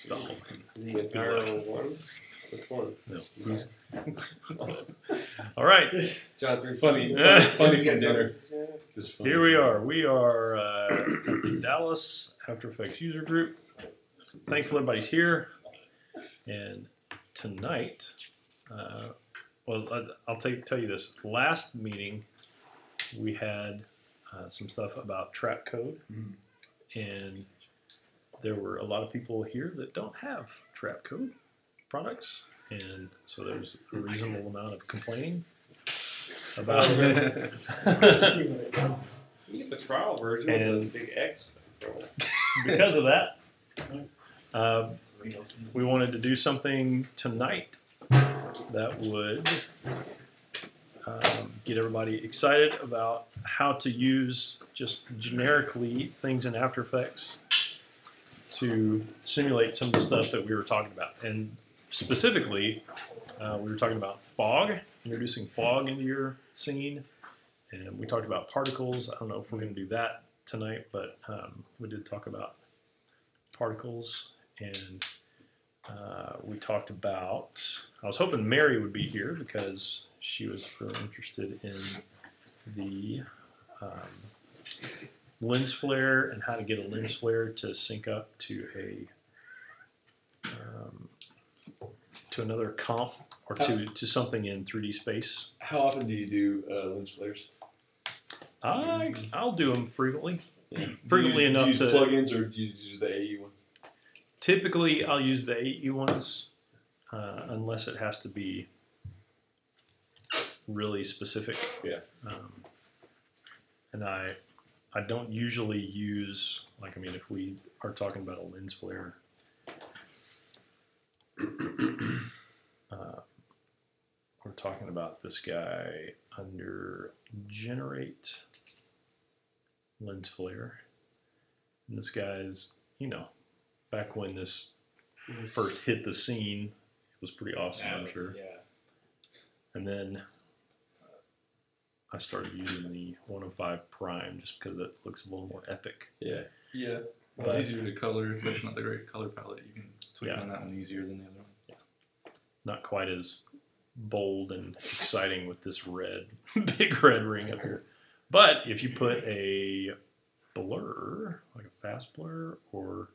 The whole thing. The entire one? Which one? No. All right. John 3. Funny from dinner. Just funny. Here we are. We are at the Dallas After Effects user group. Thankful everybody's here. And tonight, I'll tell you this. Last meeting, we had some stuff about Trapcode. And there were a lot of people here that don't have Trapcode products. And so there's a reasonable amount of complaining about it. You get the trial version And with the big X. because of that, we wanted to do something tonight that would get everybody excited about how to use just generically things in After Effects to simulate some of the stuff that we were talking about. And specifically, we were talking about fog, introducing fog into your scene. And we talked about particles. I don't know if we're going to do that tonight, but we did talk about particles. And we talked about, I was hoping Mary would be here because she was really interested in the lens flare and how to get a lens flare to sync up to another comp or to something in 3D space. How often do you do lens flares? I'll do them frequently. Yeah. Frequently enough do you use to plugins or do you use the AE ones? Typically, I'll use the AE ones unless it has to be really specific. Yeah. And I don't usually use, like, I mean, if we are talking about a lens flare, we're talking about this guy under generate lens flare. And this guy's, you know, back when this first hit the scene, it was pretty awesome, I'm sure. Yeah. And then I started using the 105 prime just because it looks a little more epic. Yeah. Yeah. Well, it's easier to color. If that's not the great color palette, you can tweak on that one easier than the other one. Yeah. Not quite as bold and exciting with this red, big red ring up here. But if you put a blur, like a fast blur, or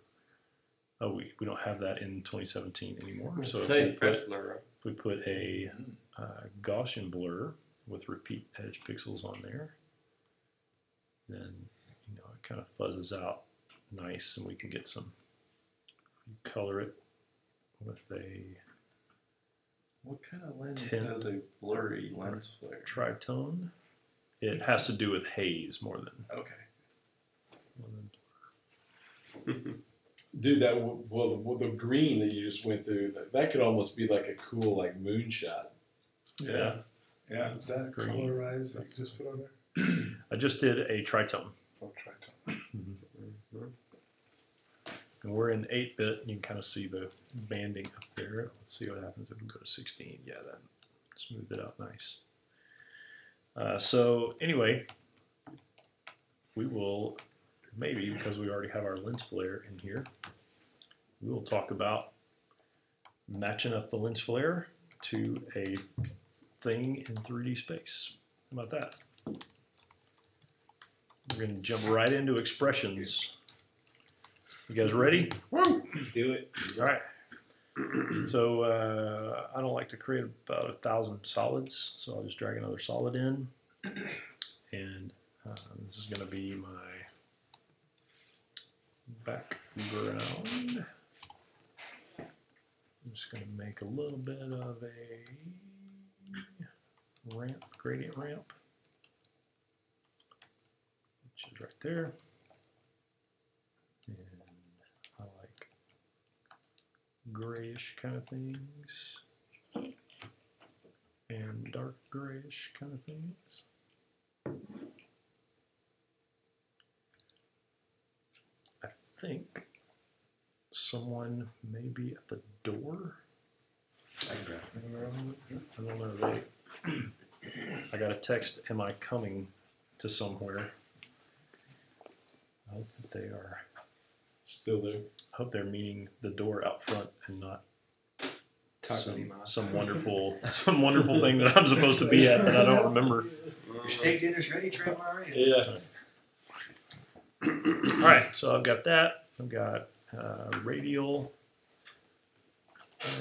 we don't have that in 2017 anymore. So if we put a Gaussian blur with repeat edge pixels on there, then it kind of fuzzes out nice, and we can get some. You color it with a. What kind of lens has a blurry lens flare? Tritone. It has to do with haze more than. Okay. Dude, the green that you just went through, that could almost be like a cool moonshot. Yeah. Yeah. Is that Green. colorized that you just put on there? I just did a tritone. Oh, tritone. And we're in 8-bit, and you can kind of see the banding up there. Let's see what happens if we go to 16. Yeah, that smoothed it out nice. So anyway, we will, maybe because we already have our lens flare in here, we will talk about matching up the lens flare to a thing in 3D space. How about that? We're going to jump right into expressions. You guys ready? Woo! Do it. All right. So I don't like to create about 1,000 solids, so I'll just drag another solid in. And this is going to be my background. I'm just going to make a little bit of a ramp, gradient ramp, which is right there. And I like grayish kind of things and dark grayish kind of things. I think someone may be at the door. I don't know. I got a text, am I coming to somewhere? I hope that they are Still there. I hope they're meaning the door out front and not Takazima. some wonderful thing that I'm supposed to be at that I don't remember. Your steak dinner's ready, Trevor, already? Yeah. All right, so I've got that. I've got radial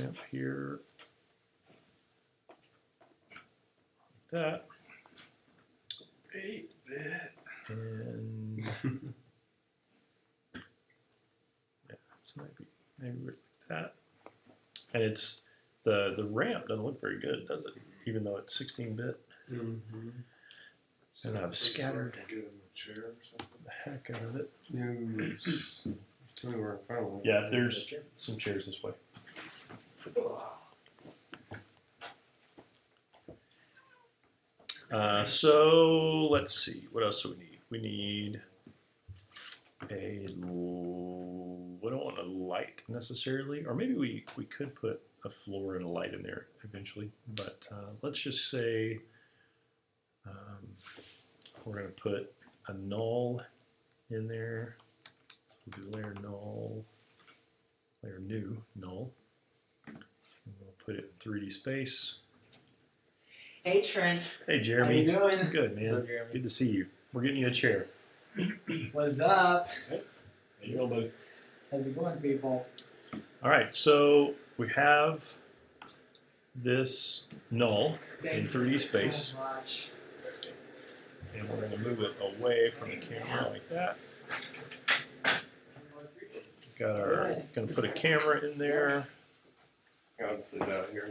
lamp here. Like that. 8-bit. And yeah, this might be maybe like that. And it's the ramp doesn't look very good, does it? Even though it's 16-bit. Mm-hmm. And I've scattered Get him a chair or something. the heck out of it. Somewhere in front of them. Yeah, there's some chairs this way. So let's see. What else do we need? We need we don't want a light necessarily, or maybe we could put a floor and a light in there eventually. But let's just say we're going to put a null in there. So we'll do layer null, layer new null. And we'll put it in 3D space. Hey, Trent. Hey, How Jeremy. you doing? Good, man. What's up, Jeremy? Good to see you. We're getting you a chair. What's up? There you go, buddy. How's it going, people? All right, so we have this null in 3D space, So much. and we're going to move it away from the camera like that. Got our, going to put a camera in there. I'll put it out here.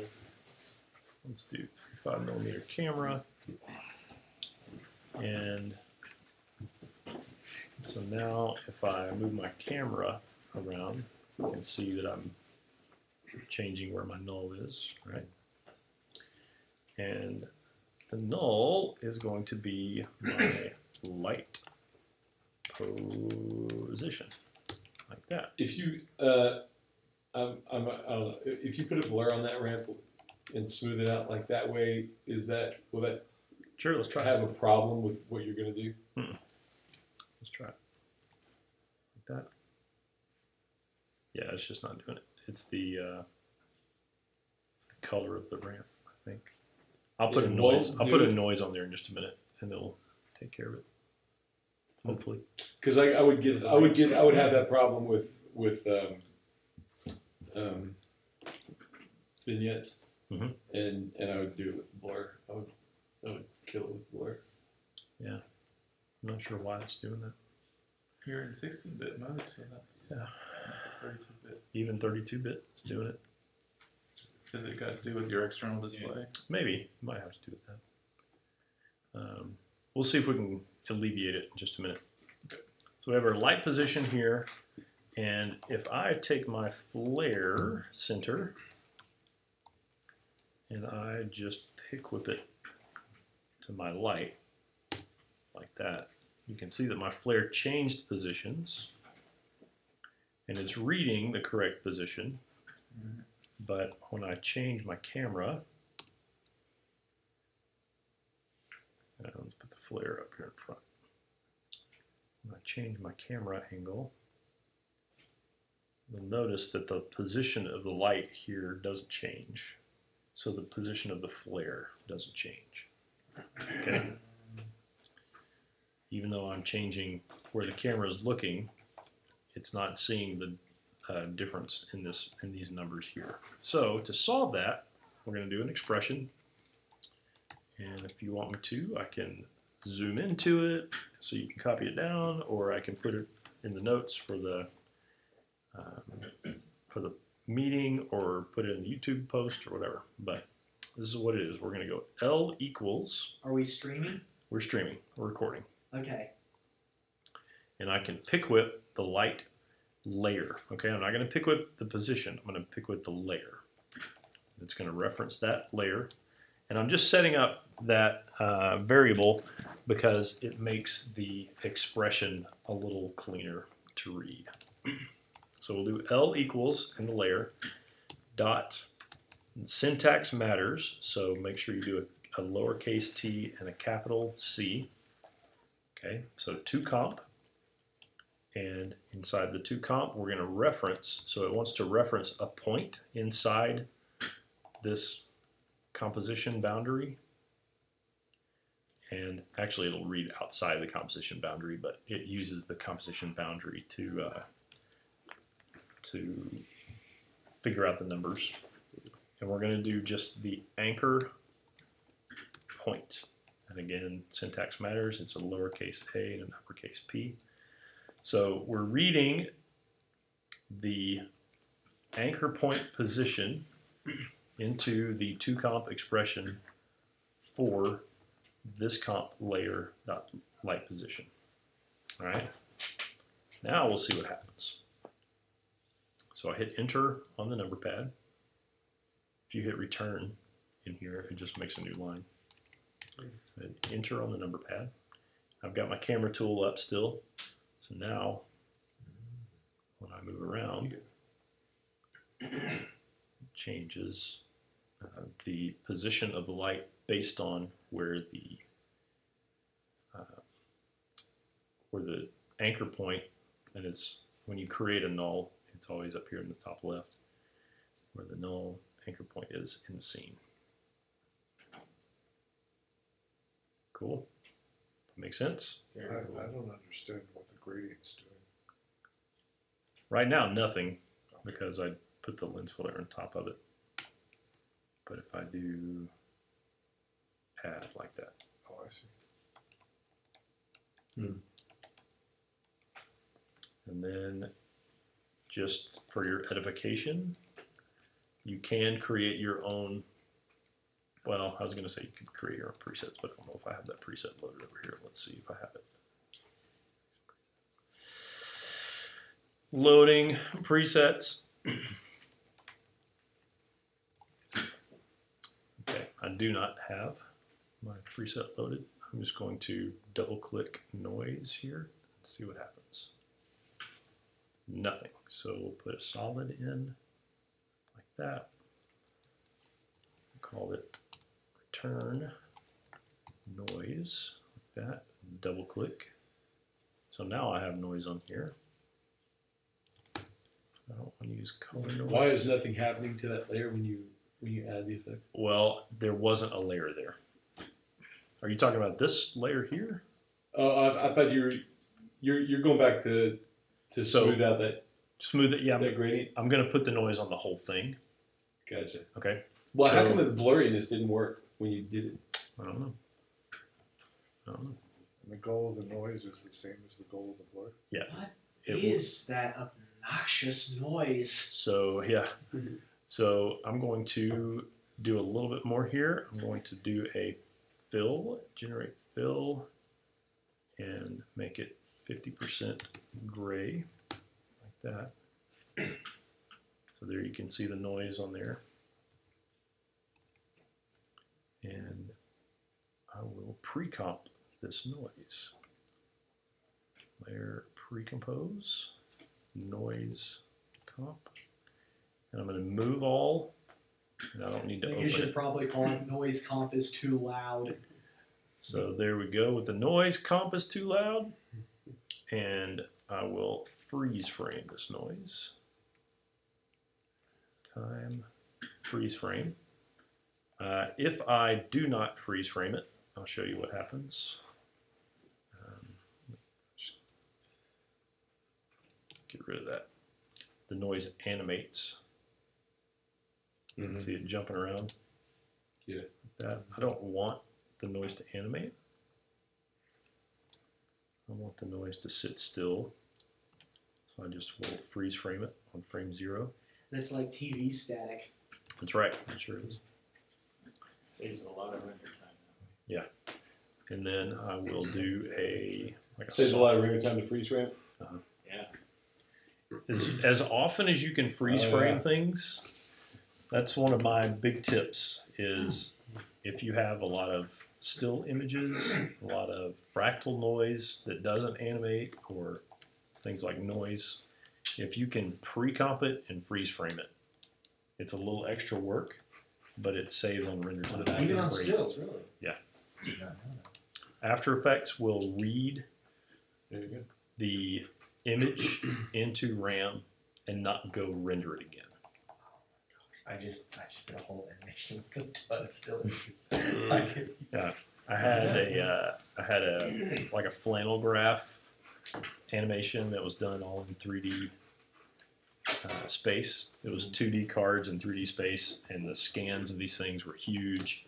Let's do 35mm camera. And so now if I move my camera around, you can see that I'm changing where my null is, right? And the null is going to be my light position, like that. If you, I don't know. If you put a blur on that ramp and smooth it out like that way, will that Sure, let's try have it. a problem with what you're gonna do? Let's try it. Like that. Yeah, it's just not doing it. It's the color of the ramp, I think. I'll put a It noise. won't I'll do put a it. noise on there in just a minute, and it'll take care of it. Hopefully. Because I would have that problem with vignettes, Mhm. and I would do it with blur. I would kill it with blur. I'm not sure why it's doing that. You're in 16-bit mode, so that's Yeah. a 32-bit. Even 32-bit is doing it. Is it got to do with your external display? Maybe. Might have to do with that. We'll see if we can alleviate it in just a minute. So we have our light position here, and if I take my flare center and I just pick whip it to my light like that, you can see that my flare changed positions, and it's reading the correct position. But when I change my camera, let's put the flare up here in front. When I change my camera angle, you'll notice that the position of the light here doesn't change. So the position of the flare doesn't change. Okay? Even though I'm changing where the camera is looking, it's not seeing the difference in these numbers here. So to solve that, we're going to do an expression, and if you want me to, I can zoom into it so you can copy it down, or I can put it in the notes for the meeting, or put it in the YouTube post or whatever. But this is what it is. We're going to go L equals. Are we streaming? We're streaming. We're recording, Okay. and I can pick whip the light layer. Okay, I'm not going to pick whip the position. I'm going to pick whip the layer. It's going to reference that layer, and I'm just setting up that variable because it makes the expression a little cleaner to read. So we'll do L equals in the layer dot. Syntax matters, so make sure you do a lowercase t and a capital C. Okay, so to comp. And inside the to comp, we're going to reference, so it wants to reference a point inside this composition boundary. And actually it'll read outside the composition boundary, but it uses the composition boundary to figure out the numbers. And we're going to do just the anchor point. And again, syntax matters. It's a lowercase a and an uppercase p. So we're reading the anchor point position into the to comp expression for this comp layer dot light position. All right. Now we'll see what happens. So I hit enter on the number pad. If you hit return in here, it just makes a new line. And enter on the number pad. I've got my camera tool up still. So now, when I move around, it changes the position of the light based on where the anchor point, and it's when you create a null, it's always up here in the top left, where the null anchor point is in the scene. Cool. Makes sense? I don't understand what the gradient's doing. Right now, nothing, because I put the lens filter on top of it. But if I do add like that. Oh, I see. And then just for your edification, you can create your own, well, I was going to say you could create your own presets, but I don't know if I have that preset loaded over here. Let's see if I have it. Loading presets. Okay, I do not have my preset loaded. I'm just going to double click noise here and see what happens. Nothing. So we'll put a solid in like that. Call it return noise like that. Double click. So now I have noise on here. I don't want to use color noise. Why is nothing happening to that layer when you add the effect? Well, there wasn't a layer there. Are you talking about this layer here? Oh, I thought you're going back to smooth out that Smooth it, yeah. that gradient. I'm going to put the noise on the whole thing. Gotcha. Okay. Well, how So- come the blurriness didn't work when you did it? I don't know. And the goal of the noise is the same as the goal of the blur. Yeah. What It is that obnoxious noise? So yeah, so I'm going to do a little bit more here. I'm going to do a fill, generate fill, and make it 50% gray, like that. So there you can see the noise on there. And I will pre-comp this noise. Layer pre-compose. Noise comp, and I'm going to move all, and I don't need to I think open you should it. probably call it noise comp is too loud. So there we go with the noise comp is too loud, and I will freeze frame this noise. Time freeze frame. If I do not freeze frame it, I'll show you what happens. Get rid of that. The noise animates. See it jumping around? Yeah. Like that. I don't want the noise to animate. I want the noise to sit still. So I just will freeze frame it on frame 0. That's like TV static. That's right. It sure is. Saves a lot of render time. Yeah. And then I will do like a Saves a lot of render time to freeze frame. Yeah. As often as you can freeze Oh, frame yeah. things, that's one of my big tips is if you have a lot of still images, a lot of fractal noise that doesn't animate, or things like noise, if you can pre-comp it and freeze frame it, it's a little extra work, but it saves on render time. Even on Great. stills, really. Yeah. Did not know that. After Effects will read There you go. the image into RAM and not go render it again. I just did a whole animation with a ton of still images. Yeah. I had a like a flannel graph animation that was done all in 3D space. It was 2D cards in 3D space, and the scans of these things were huge,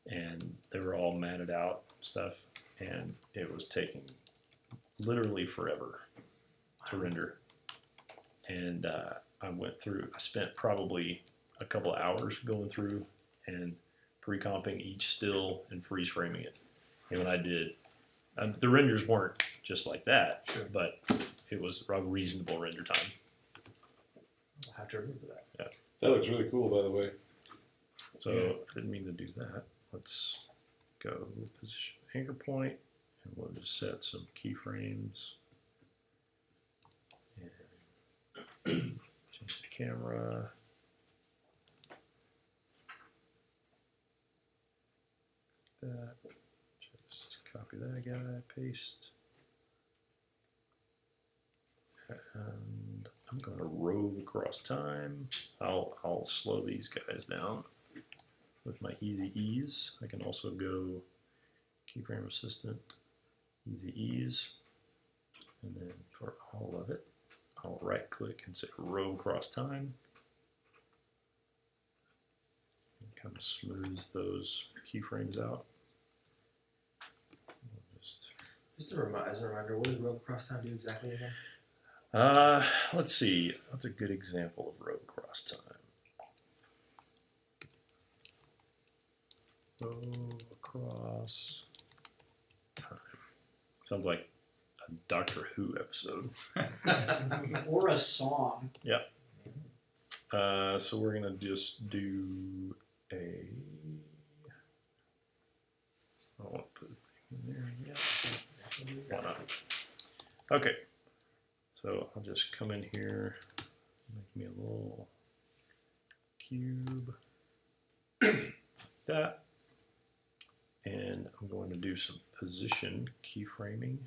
and they were all matted out stuff, and it was taking literally forever to render. And I spent probably a couple of hours going through and pre-comping each still and freeze framing it. And when I did, the renders weren't just like that, but it was a reasonable render time. I'll have to remember that. That looks really cool, by the way. So I didn't mean to do that. Let's go position anchor point, and we'll just set some keyframes. And change the camera. That. Just copy that guy, paste. And I'm going to rove across time. I'll slow these guys down with my easy ease. I can also go keyframe assistant, easy ease, and then for all of it, I'll right click and say rove across time. And kind of smooths those keyframes out. Just as a reminder, what does Rove Across Time do exactly again? Let's see. What's a good example of rove across time? Rove across time. Sounds like a Doctor Who episode. Or a song. So we're gonna just do a. I won't put it in there yet. Why not? Okay. So I'll just come in here, make me a little cube, like that, and I'm going to do some position keyframing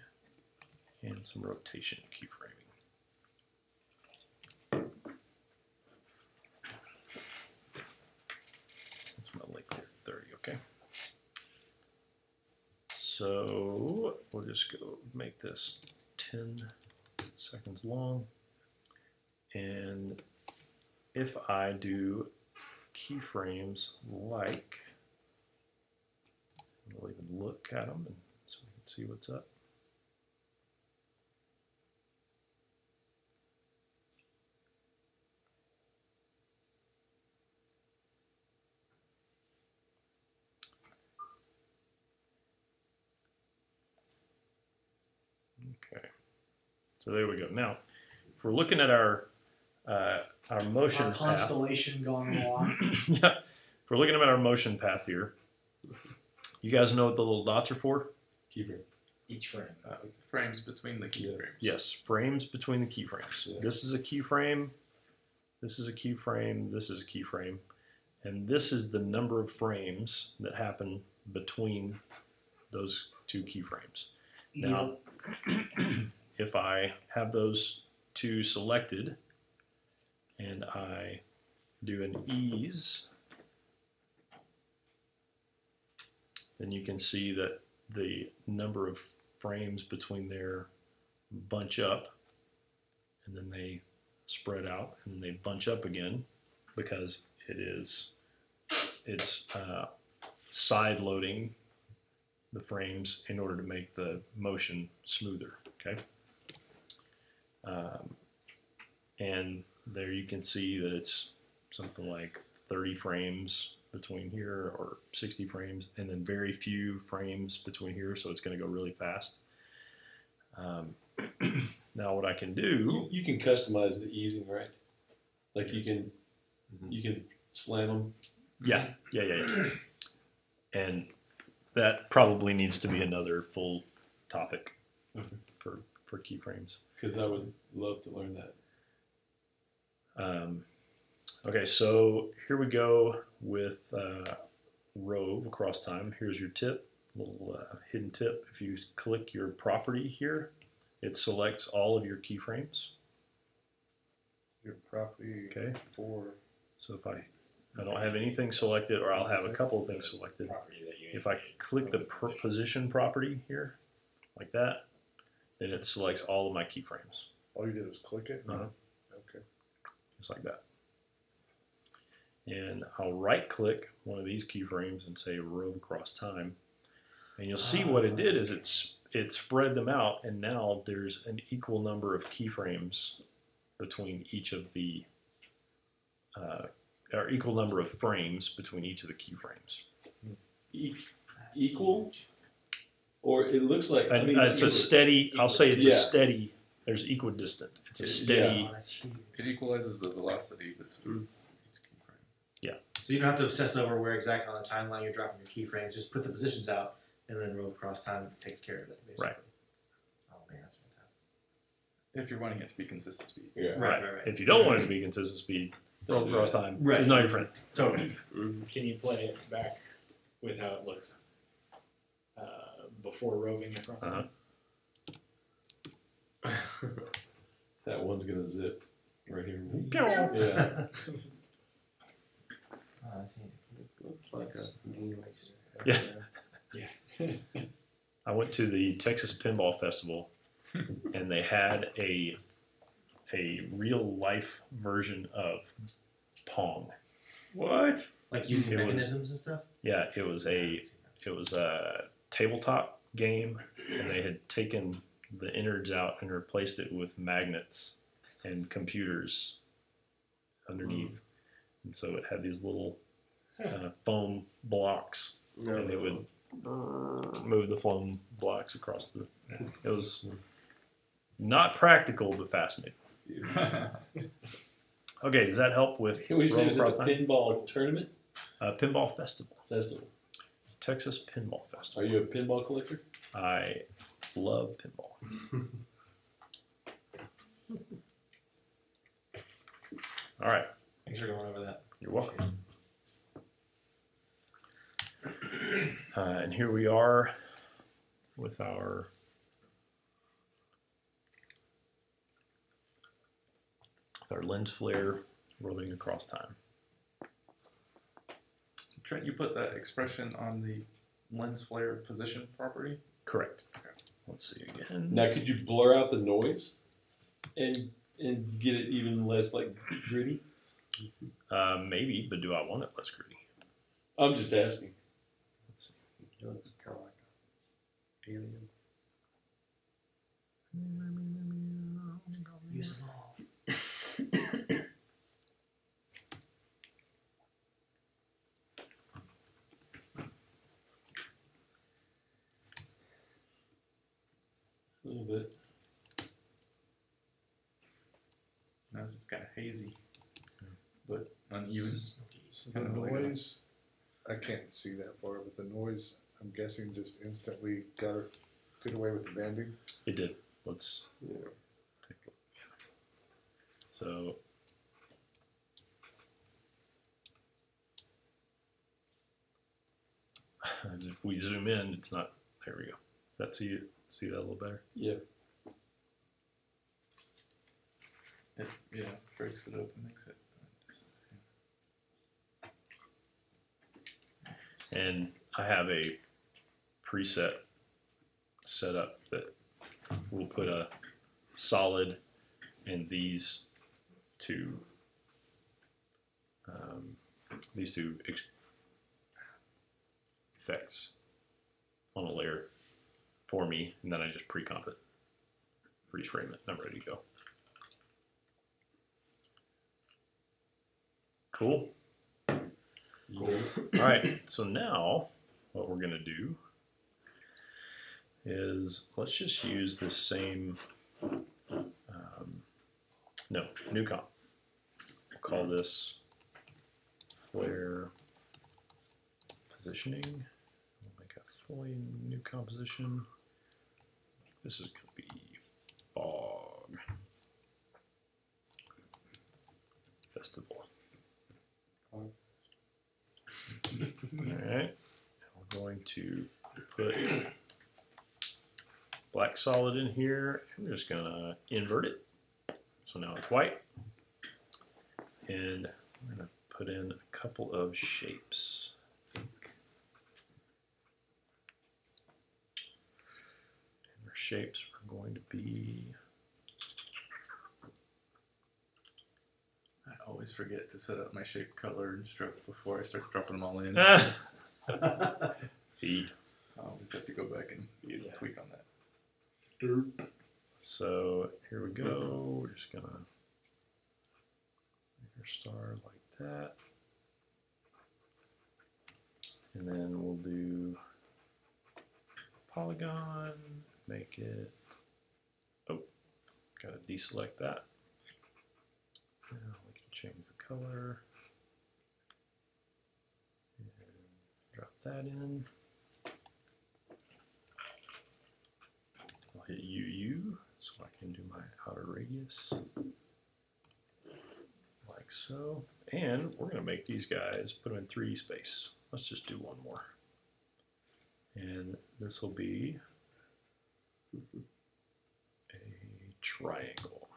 and some rotation keyframing. That's my link there, 30, okay. So we'll just go make this 10 seconds long, and if I do keyframes like, we'll even look at them and so we can see what's up. Okay. So there we go. Now, if we're looking at our motion Our path, constellation gone wrong. yeah, if we're looking at our motion path here, you guys know what the little dots are for? Keyframe. Each frame. Frames between the keyframes. Yes, frames between the keyframes. Yeah. This is a keyframe. This is a keyframe. This is a keyframe, and this is the number of frames that happen between those two keyframes. Now, if I have those two selected and I do an ease, then you can see that the number of frames between there bunch up, and then they spread out, and then they bunch up again because it's side loading the frames in order to make the motion smoother. Okay, and there you can see that it's something like 30 frames between here, or 60 frames, and then very few frames between here, so it's going to go really fast. Now what I can do, You can customize the easing, right? Like you can slam them. yeah, and that probably needs to be another full topic for keyframes. Because I would love to learn that. Okay, so here we go with Rove across time. Here's your tip, little hidden tip. If you click your property here it selects all of your keyframes. Your property Okay. for So if I don't have anything selected, or I'll have a couple of things selected. Property that you If I indicated. click the position property here, like that, then it selects all of my keyframes, all you did was click it. Uh-huh. Okay. just like that. And I'll right-click one of these keyframes and say rove across time, and you'll see what it did is it spread them out, and now there's an equal number of keyframes between each of the or equal number of frames between each of the keyframes. Equal, or it looks like. I mean, It's a steady. I'll say it's a Yeah. steady. There's equidistant. It's a steady. Oh, that's huge. It equalizes the velocity between each keyframe. So you don't have to obsess over where exactly on the timeline you're dropping your keyframes. Just put the positions out, and then rove across time takes care of it, basically. Right. Oh man, that's fantastic. If you're wanting it to be consistent speed. Yeah. Right. If you don't want it to be consistent speed, rove across time Right. is not your friend. Totally. Can you play it back with how it looks before roving across? Uh-huh. That one's gonna zip right here. Yeah. Yeah. Oh, that's handy. Looks like a Yeah. I went to the Texas Pinball Festival, and they had a real life version of Pong. What? Like using It was- mechanisms and stuff. Yeah, it was a tabletop game, and they had taken the innards out and replaced it with magnets and computers underneath, and so it had these little foam blocks, and it would move the foam blocks across the. It was not practical, but fascinating. Okay, does that help with Can we say Rove it's a across time? pinball tournament Pinball Festival, festival? Texas Pinball Festival. Are you a pinball collector? I love pinball. All right, Thanks for going over that. you're welcome. And here we are with our lens flare rolling across time. Trent, you put that expression on the lens flare position property? Correct. Let's see again. Now, could you blur out the noise and get it even less like gritty? Maybe, but do I want it less gritty? I'm just asking. Let's see. It looks kind of like an alien. Use them all. A little bit. No, it's kind of hazy, but uneven. So the Kinda like noise, I can't see that far, but the noise, I'm guessing, just instantly did away with the bending. It did. Let's Yeah. take a look. So if we zoom in, it's not. There we go. See that a little better? Yeah. It breaks it up and makes it. And I have a preset set up that will put a solid in these two effects on a layer for me, and then I just pre-comp it, freeze frame it, and I'm ready to go. Cool. All right, so now what we're gonna do is let's just use the same, new comp. We'll call this flare positioning. We'll make a fully new composition. This is gonna be fog festival. All right, we're going to put black solid in here. I'm just gonna invert it. So now it's white. And I'm gonna put in a couple of shapes. I think. And our shapes are going to be. I always forget to set up my shape, color, and stroke before I start dropping them all in. E. I always have to go back and tweak on that. So here we go. We're just gonna make our star like that. And then we'll do polygon, make it, oh, gotta deselect that. Now we can change the color. And drop that in. I'll hit UU so I can do my outer radius. Like so. And we're gonna make these guys, put them in 3D space. Let's just do one more. And this will be a triangle.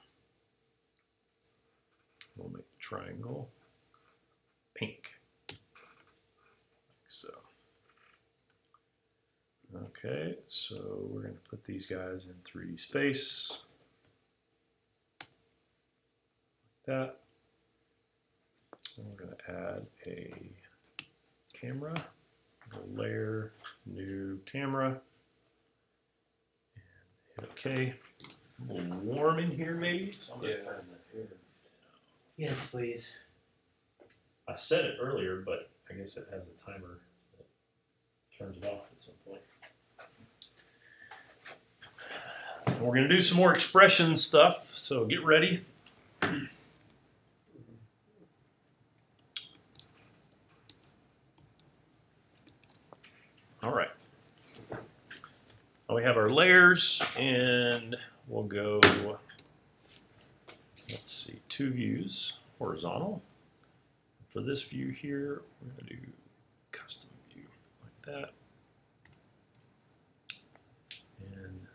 We'll make the triangle pink. Like so. Okay, so we're going to put these guys in 3D space. Like that. And we're going to add a camera, a layer, new camera, and hit OK. It's a little warm in here, maybe. So I'm going to turn that here. Yes, please. I said it earlier, but I guess it has a timer that turns it off at some point. We're going to do some more expression stuff, so get ready. All right. Now we have our layers, and we'll go, let's see, 2 views, horizontal. For this view here, we're going to do custom view like that. And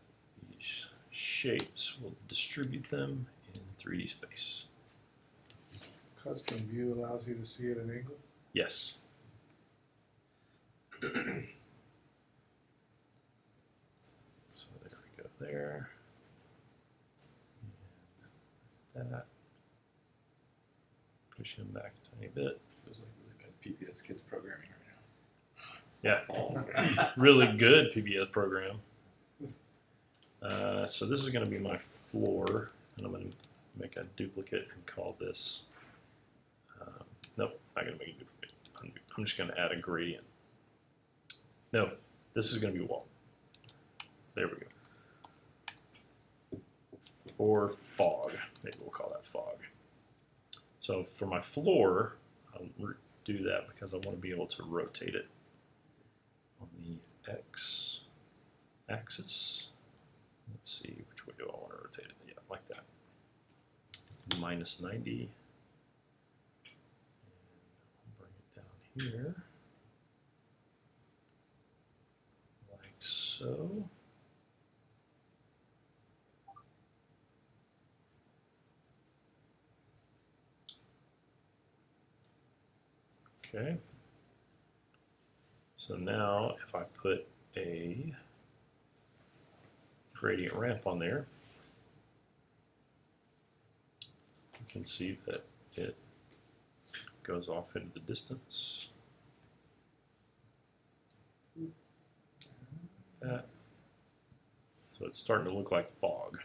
these shapes, we'll distribute them in 3D space. Custom view allows you to see at an angle. Yes. So there we go there. And that. Push him back a tiny bit. Feels like really good PBS kids programming right now. Yeah, really good PBS program. So this is going to be my floor, and I'm going to make a duplicate and call this. Nope, not going to make a duplicate. I'm just going to add a gradient. No, this is going to be a wall. There we go. Or fog. Maybe we'll call that fog. So for my floor, I'll do that because I want to be able to rotate it on the X axis. Let's see, which way do I want to rotate it? Yeah, like that. Minus 90. And bring it down here. Like so. Okay. So now if I put a gradient ramp on there, you can see that it goes off into the distance. That. So it's starting to look like fog.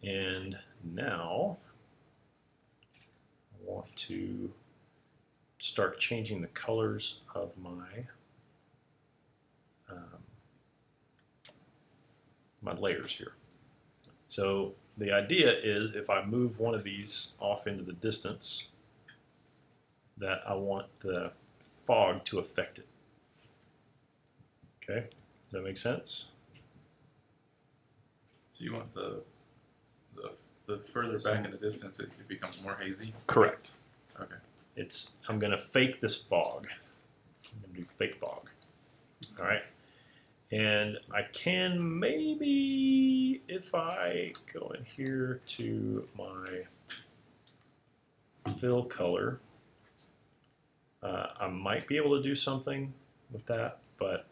And now I want to start changing the colors of my my layers here. So the idea is if I move one of these off into the distance, that I want the fog to affect it. Okay, does that make sense? So you want the further back in the distance it becomes more hazy? Correct. Okay. I'm going to fake this fog. I'm going to do fake fog. All right. And I can maybe, if I go in here to my fill color, I might be able to do something with that, but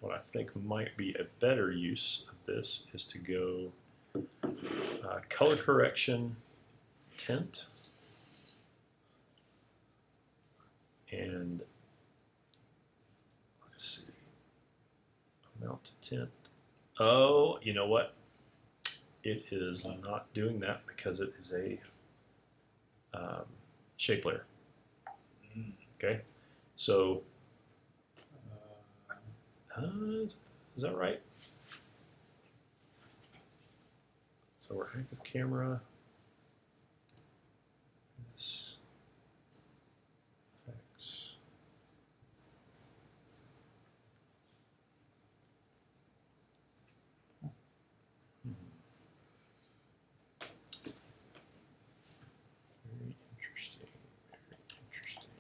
what I think might be a better use of this is to go color correction, tint, and let's see, amount to tint. Oh, you know what? It is not doing that because it is a shape layer. Okay, so is that right? So we're active camera. This effects. Very interesting. Very interesting.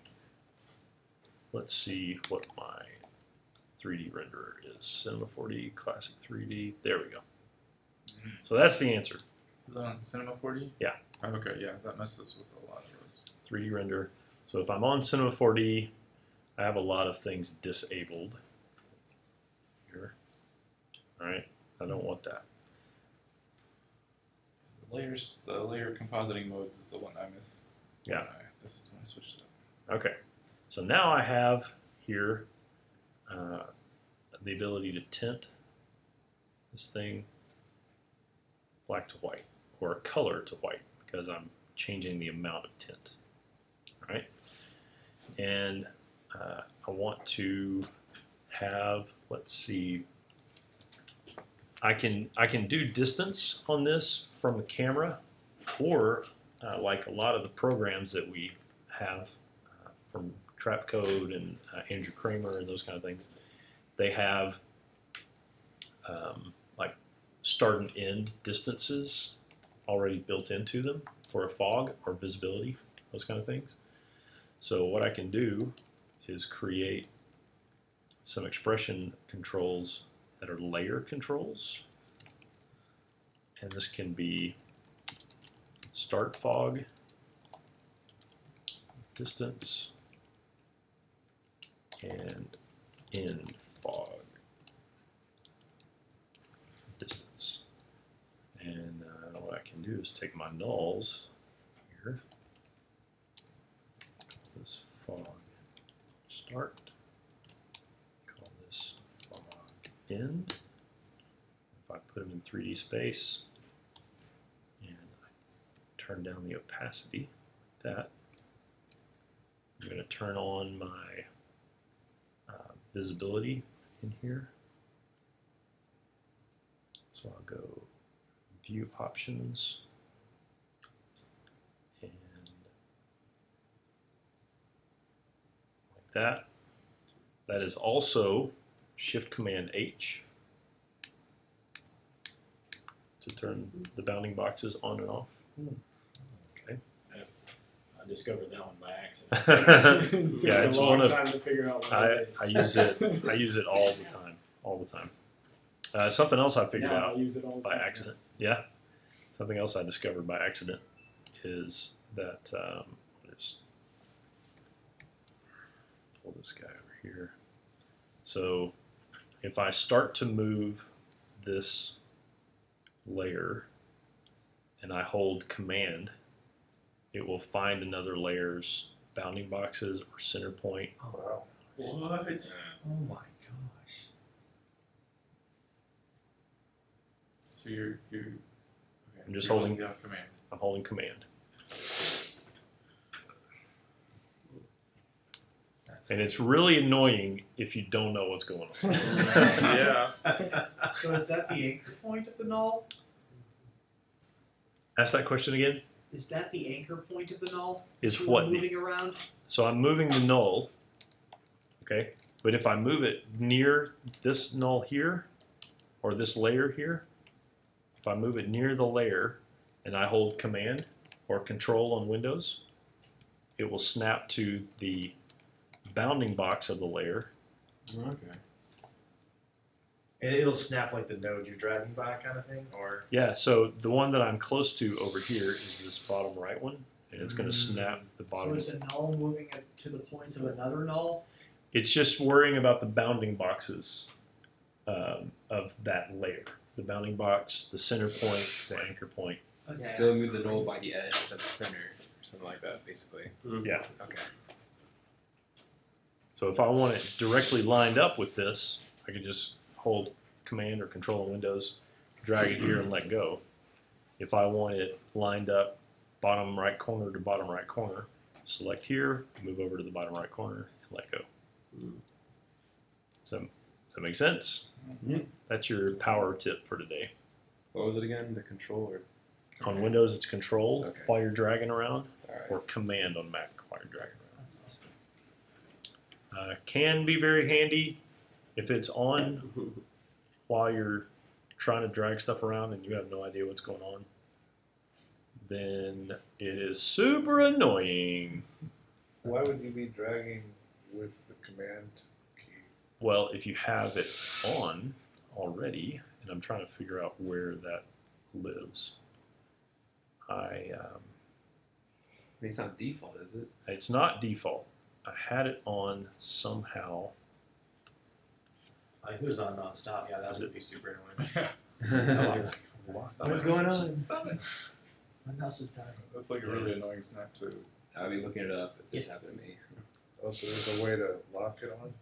Let's see what my 3D renderer is. Cinema 4D, Classic 3D. There we go. So that's the answer. Is that on Cinema 4D? Yeah. Oh, okay, yeah, that messes with a lot of those. 3D render. So if I'm on Cinema 4D, I have a lot of things disabled here. All right, I don't want that. The layer compositing modes is the one I miss. Yeah. This is when I switched it up. Okay, so now I have here the ability to tint this thing black to white, or color to white, because I'm changing the amount of tint. All right, and I want to have, let's see, I can do distance on this from the camera, or like a lot of the programs that we have from Trapcode and Andrew Kramer and those kind of things, they have like start and end distances already built into them for a fog or visibility, those kind of things. So what I can do is create some expression controls that are layer controls. And this can be start fog, distance, and end fog, distance. And what I can do is take my nulls here, this fog start, call this fog end. If I put them in 3D space and I turn down the opacity, like that, I'm going to turn on my visibility in here. So I'll go view options and like that. That is also Shift Command H to turn the bounding boxes on and off. Okay. I discovered that one by accident. Yeah, Took it's a long one of time to figure out what I use it. I use it all the time. Something else I figured I out use it all the by time. accident. Yeah, something else I discovered by accident is that just pull this guy over here. So if I start to move this layer and I hold Command, it will find another layer's bounding boxes or center point. Wow. What? Oh my gosh. So you're okay, I'm just so you're holding- down command. I'm holding Command. And it's really annoying if you don't know what's going on. Yeah. So is that the anchor point of the null? Ask that question again. Is that the anchor point of the null? Is We're what? moving around? So I'm moving the null, okay? But if I move it near this null here, or this layer here, if I move it near the layer and I hold Command or Control on Windows, it will snap to the bounding box of the layer, Okay. And it'll snap like the node you're driving by, kind of thing, or Yeah, so the one that I'm close to over here is this bottom right one, and it's going to snap the So bottom. is a null moving it to the points of another null? It's just worrying about the bounding boxes of that layer. The bounding box, the center point, the anchor point. Okay. So move the null by the edge to the center, or something like that, basically. Yeah. Okay. So if I want it directly lined up with this, I could just hold Command or Control on Windows, drag it here and let go. If I want it lined up bottom right corner to bottom right corner, select here, move over to the bottom right corner, and let go. Does that make sense? That's your power tip for today. What was it again? The controller. On Windows, it's Control Okay. while you're dragging around, All right. or Command on Mac while you're dragging around. Can be very handy if it's on while you're trying to drag stuff around and you have no idea what's going on. Then it is super annoying. Why would you be dragging with the command key? Well, if you have it on already, and I'm trying to figure out where that lives, It's not default, is it? it's not default. I had it on somehow. like if it was on nonstop, yeah, that Is would it- be super annoying. What's going on? Stop it. My mouse is dying. That's like a really annoying snap too. I'll be looking it up if this happened to me. Oh, so there's a way to lock it on?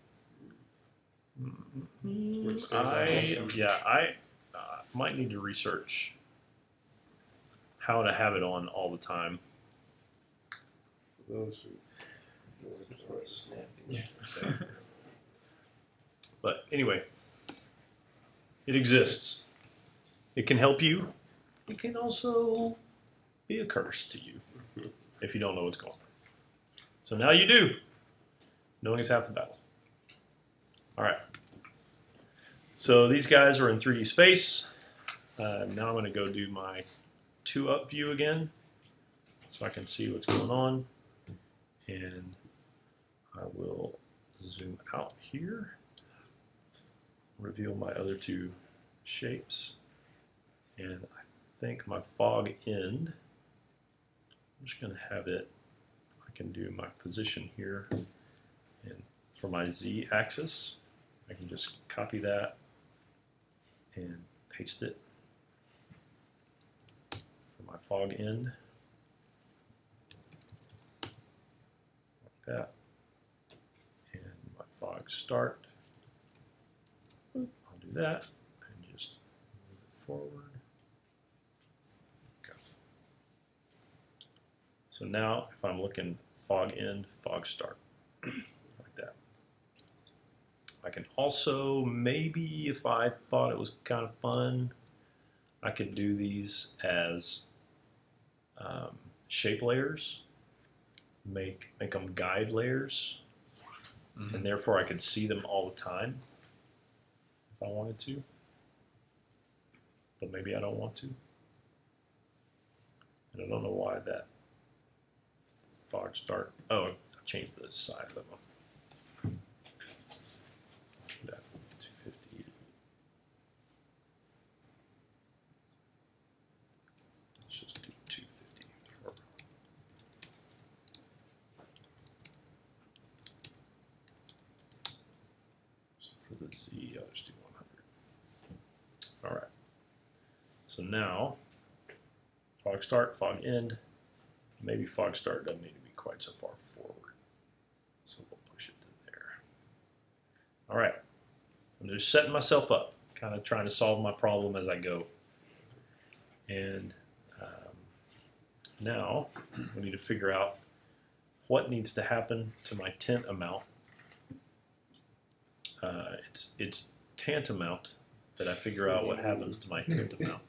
Which stays on. I might need to research how to have it on all the time. For those who But anyway, it exists. It can help you. It can also be a curse to you if you don't know what's going on. So now you do. Knowing is half the battle. All right. So these guys are in 3D space. Now I'm going to go do my 2-up view again so I can see what's going on. And I will zoom out here, reveal my other two shapes, and I think my fog end, I'm just going to have it, I can do my position here, and for my Z axis, I can just copy that and paste it for my fog end, like that, and my fog start. I'll do that and just move it forward. Go. So now if I'm looking fog end, fog start, like that. I can also, maybe if I thought it was kind of fun, I could do these as shape layers, make them guide layers, and therefore I could see them all the time if I wanted to, but maybe I don't want to. And I don't know why that fog start, oh, I changed the size of them. That 250. Let's just do 250 for so for the Z, I'll just do 100. All right. So now, fog start, fog end. Maybe fog start doesn't need to be quite so far forward. So we'll push it to there. All right. I'm just setting myself up, kind of trying to solve my problem as I go. And now we need to figure out what needs to happen to my tint amount. It's tantamount that I figure out what happens to my tint amount.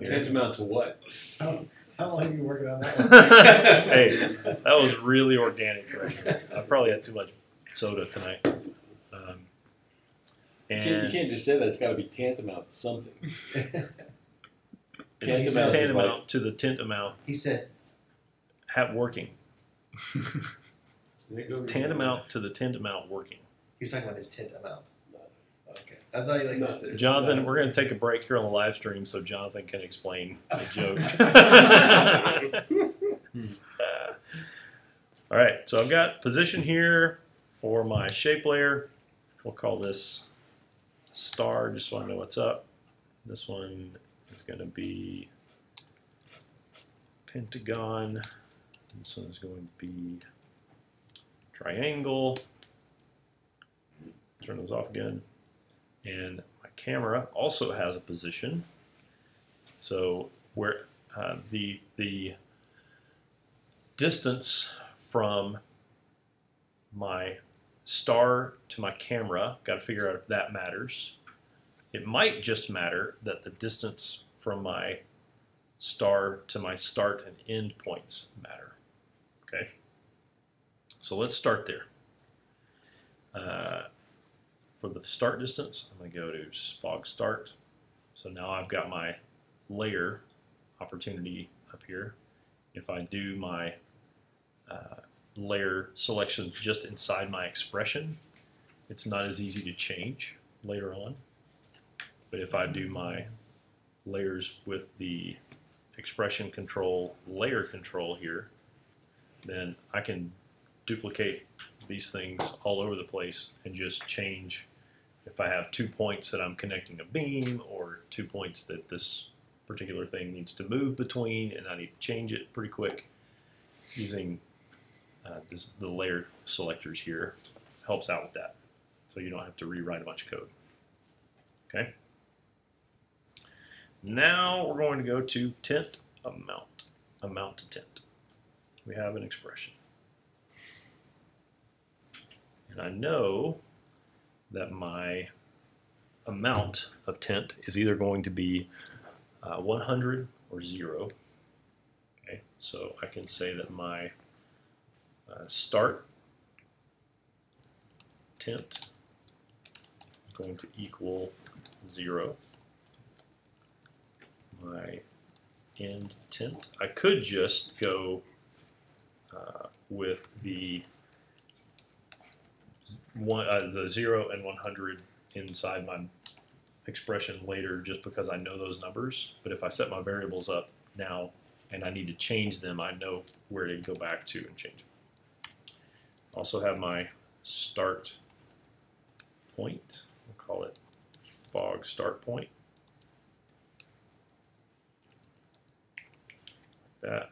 Tantamount to what? How long have you working on that one? Hey, that was really organic right there. I probably had too much soda tonight. You And can't just say that. It's got to be tantamount to something. it's Tantamount is tantamount to the tint amount He said, working. It's tantamount to the tint amount working. he was talking about his tint amount. Okay. I thought you liked this. Jonathan, we're going to take a break here on the live stream so Jonathan can explain the joke. All right, so I've got position here for my shape layer. We'll call this star just so I know what's up. This one is going to be pentagon. This one is going to be triangle. Turn those off again. And my camera also has a position. So where the distance from my star to my camera, got to figure out if that matters. It might just matter that the distance from my star to my start and end points matter. Okay, so let's start there. For the start distance, I'm going to go to fog start. So now I've got my layer opportunity up here. If I do my layer selection just inside my expression, it's not as easy to change later on. But if I do my layers with the expression control, layer control here, then I can duplicate these things all over the place and just change if I have 2 points that I'm connecting a beam or 2 points that this particular thing needs to move between and I need to change it pretty quick. Using the layer selectors here helps out with that. So you don't have to rewrite a bunch of code. Okay. Now we're going to go to tint amount to tint. We have an expression. And I know that my amount of tint is either going to be 100 or 0. Okay, so I can say that my start tint is going to equal 0. My end tint, I could just go with the 0 and 100 inside my expression later just because I know those numbers. But if I set my variables up now and I need to change them, I know where to go back to and change them. Also have my start point. We'll call it fog start point. Like that.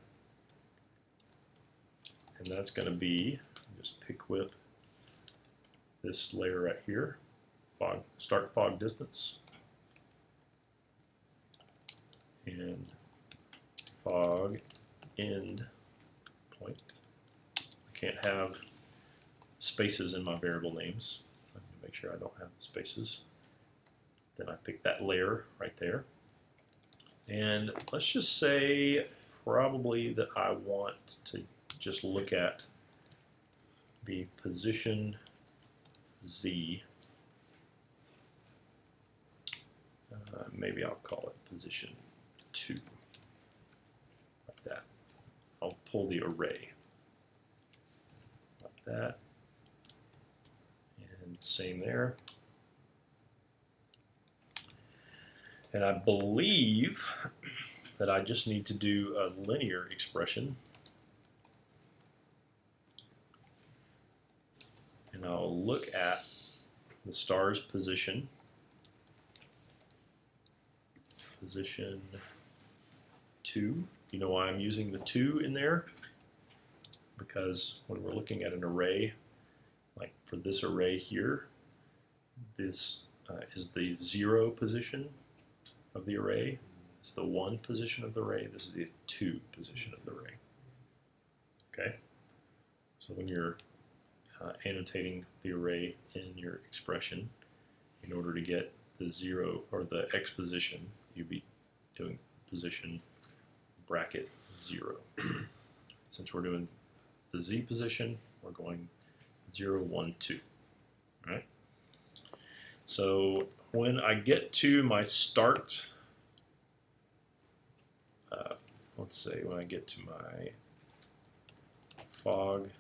And that's going to be, just pick whip this layer right here, start fog distance, and fog end point. I can't have spaces in my variable names, so I'm going to make sure I don't have the spaces. Then I pick that layer right there. And let's just say probably that I want to just look at the position Z. Maybe I'll call it position 2. Like that. I'll pull the array. Like that. And same there. And I believe that I just need to do a linear expression. And I'll look at the star's position. Position 2. You know why I'm using the 2 in there? Because when we're looking at an array, like for this array here, this is the 0 position of the array. It's the 1 position of the array. This is the 2 position of the array. Okay? So when you're annotating the array in your expression, in order to get the 0 or the x position, you'd be doing position bracket 0. Since we're doing the z position, we're going 0, 1, 2. All right? So when I get to my start, let's say when I get to my fog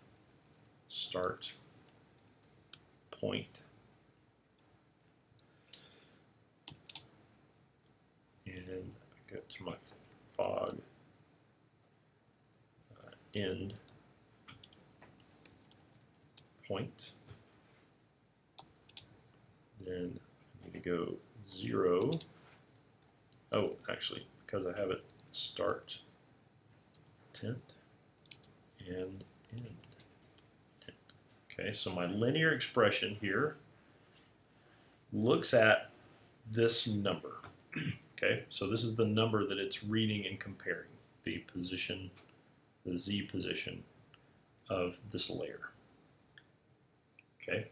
start point, and I go to my fog end point. Then I need to go 0. Oh, actually, because I have it start tint and end tint. Okay, so my linear expression here looks at this number. Okay, so this is the number that it's reading and comparing, the position, the Z position of this layer. Okay,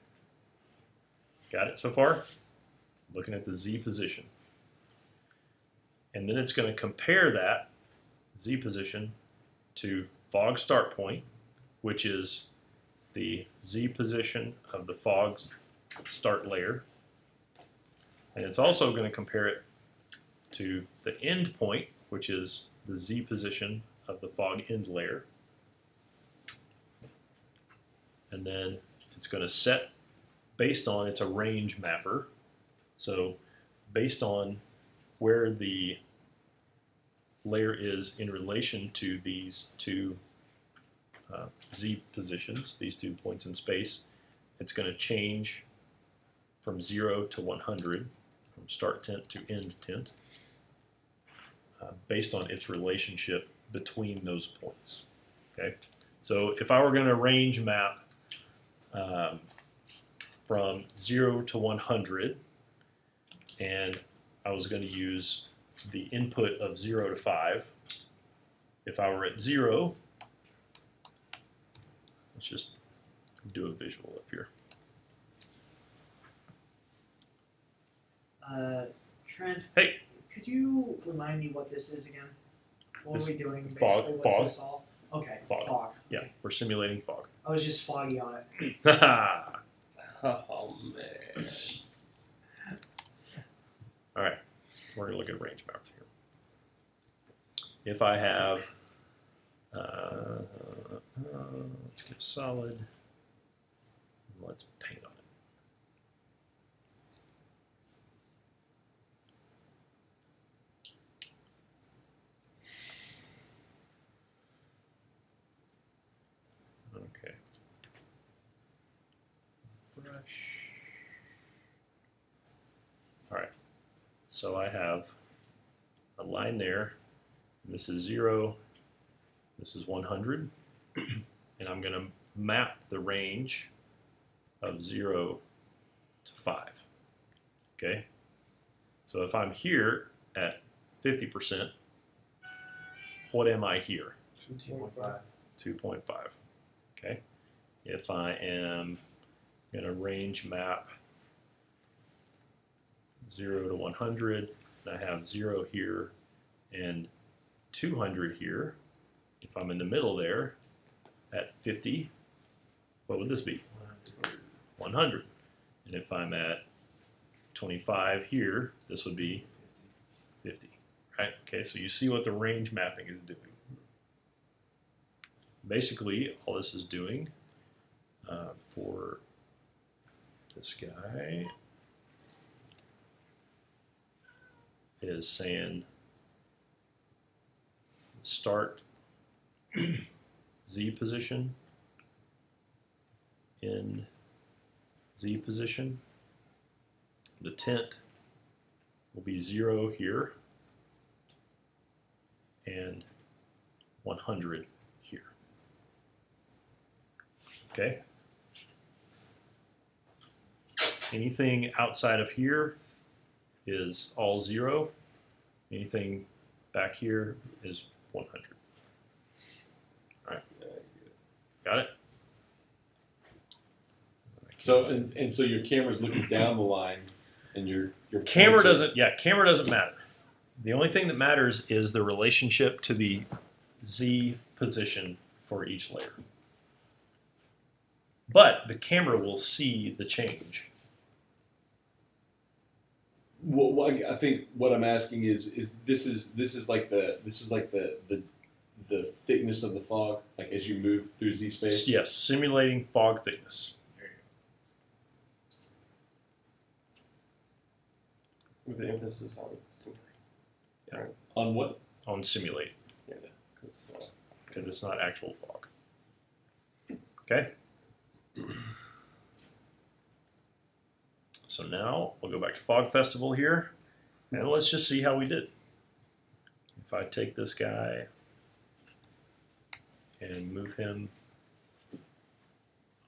got it so far? Looking at the Z position. And then it's going to compare that Z position to fog start point, which is the Z position of the fog start layer. And it's also going to compare it to the end point, which is the Z position of the fog end layer. And then it's going to set based on, it's a range mapper. So based on where the layer is in relation to these two Z positions, these 2 points in space, it's going to change from 0 to 100, from start tint to end tint, based on its relationship between those points. Okay, so if I were going to range map from 0 to 100, and I was going to use the input of 0 to 5, if I were at 0, let's just do a visual up here. Trent, Hey. could you remind me what this is again? What This are we doing? fog- Basically, fog. what's this all? Okay, Fog. fog. Yeah, Okay. we're simulating fog. I was just foggy on it. Oh man. All right, we're going to look at range maps here. If I have, let's get solid, let's paint on it. Okay. Brush. All right. So I have a line there. This is 0. This is 100. And I'm going to map the range of 0 to 5. Okay? So if I'm here at 50%, what am I here? 2.5. 2.5. Okay? If I am going to range map 0 to 100, and I have 0 here and 200 here, if I'm in the middle there at 50, what would this be? 100. And if I'm at 25 here, this would be 50. Right? Okay, so you see what the range mapping is doing. Basically, all this is doing for this guy is saying start Z position in Z position. The tint will be 0 here and 100 here. Okay? Anything outside of here is all 0. Anything back here is 100. All right. Got it? So and so your camera's looking down the line, and your Camera doesn't matter. The only thing that matters is the relationship to the Z position for each layer. But the camera will see the change. Well, I think what I'm asking is this is like the thickness of the fog, like as you move through Z space. Yes, simulating fog thickness. With the emphasis on something. On what? on simulate Yeah. because it's not actual fog. Okay. So now we'll go back to Fog Festival here, and let's just see how we did. If I take this guy and move him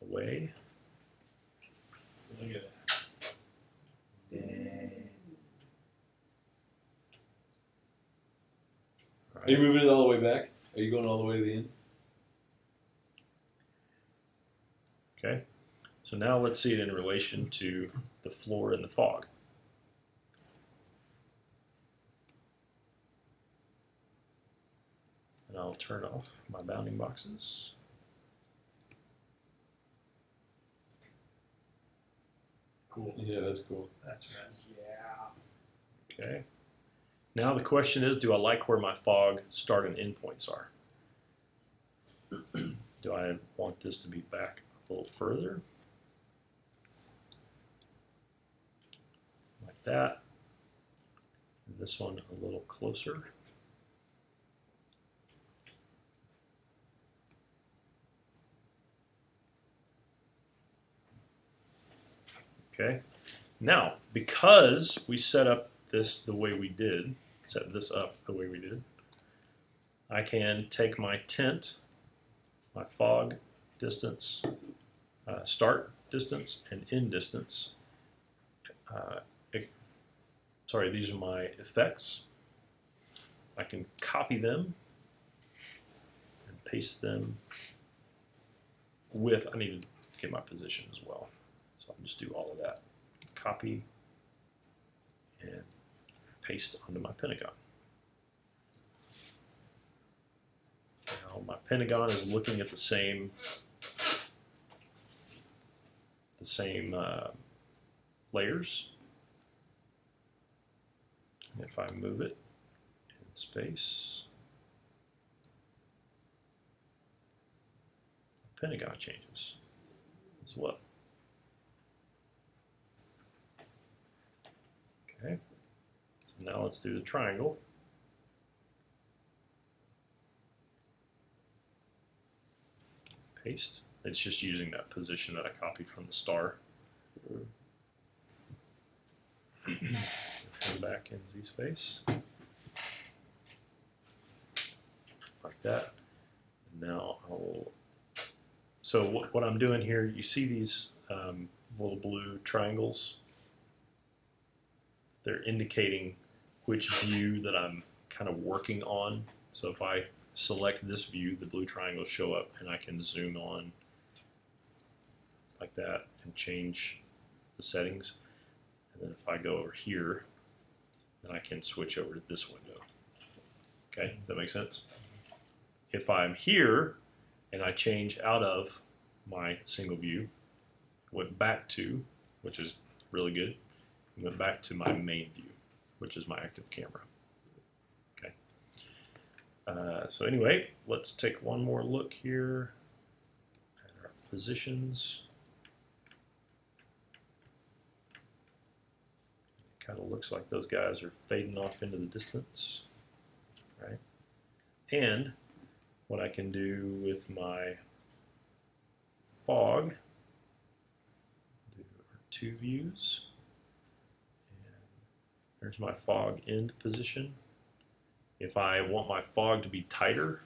away. Look at that. Are you moving it all the way back? Are you going all the way to the end? Okay, so now let's see it in relation to the floor and the fog. And I'll turn off my bounding boxes. Cool. Yeah, that's cool. That's right. Yeah. Okay. Now the question is, do I like where my fog start and end points are? Do I want this to be back a little further? Like that. And this one a little closer. Okay. Now, because we set up this the way we did, set this up the way we did, I can take my tint, my fog distance, start distance, and end distance. Sorry, these are my effects. I can copy them and paste them with, I need to get my position as well. So I'll just do all of that. Copy and paste onto my pentagon. Now my pentagon is looking at the same layers. And if I move it in space, the pentagon changes as well. Okay, so now let's do the triangle. Paste. It's just using that position that I copied from the star. Come back in Z space. Like that. Now I'll. So what I'm doing here, you see these little blue triangles? They're indicating which view that I'm kind of working on. So if I select this view, the blue triangles show up and I can zoom on like that and change the settings. And then if I go over here, then I can switch over to this window. Okay, does that make sense? If I'm here and I change out of my single view, went back to, which is really good, went back to my main view, which is my active camera. Okay. So anyway, let's take one more look here at our positions. It kind of looks like those guys are fading off into the distance, right? And what I can do with my fog, do two views. There's my fog end position. If I want my fog to be tighter,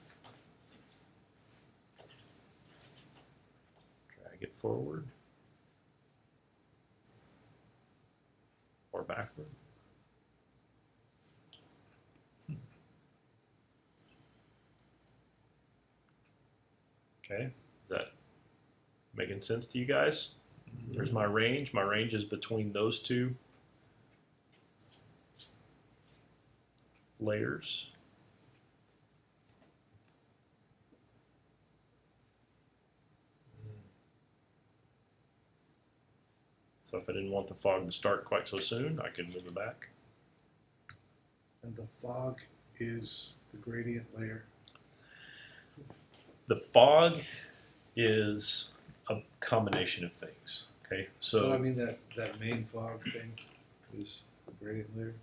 drag it forward or backward. Okay, is that making sense to you guys? There's my range. My range is between those two layers. So if I didn't want the fog to start quite so soon, I could move it back. And the fog is the gradient layer. The fog is a combination of things. Okay, so Well, I mean that main fog thing is the gradient layer.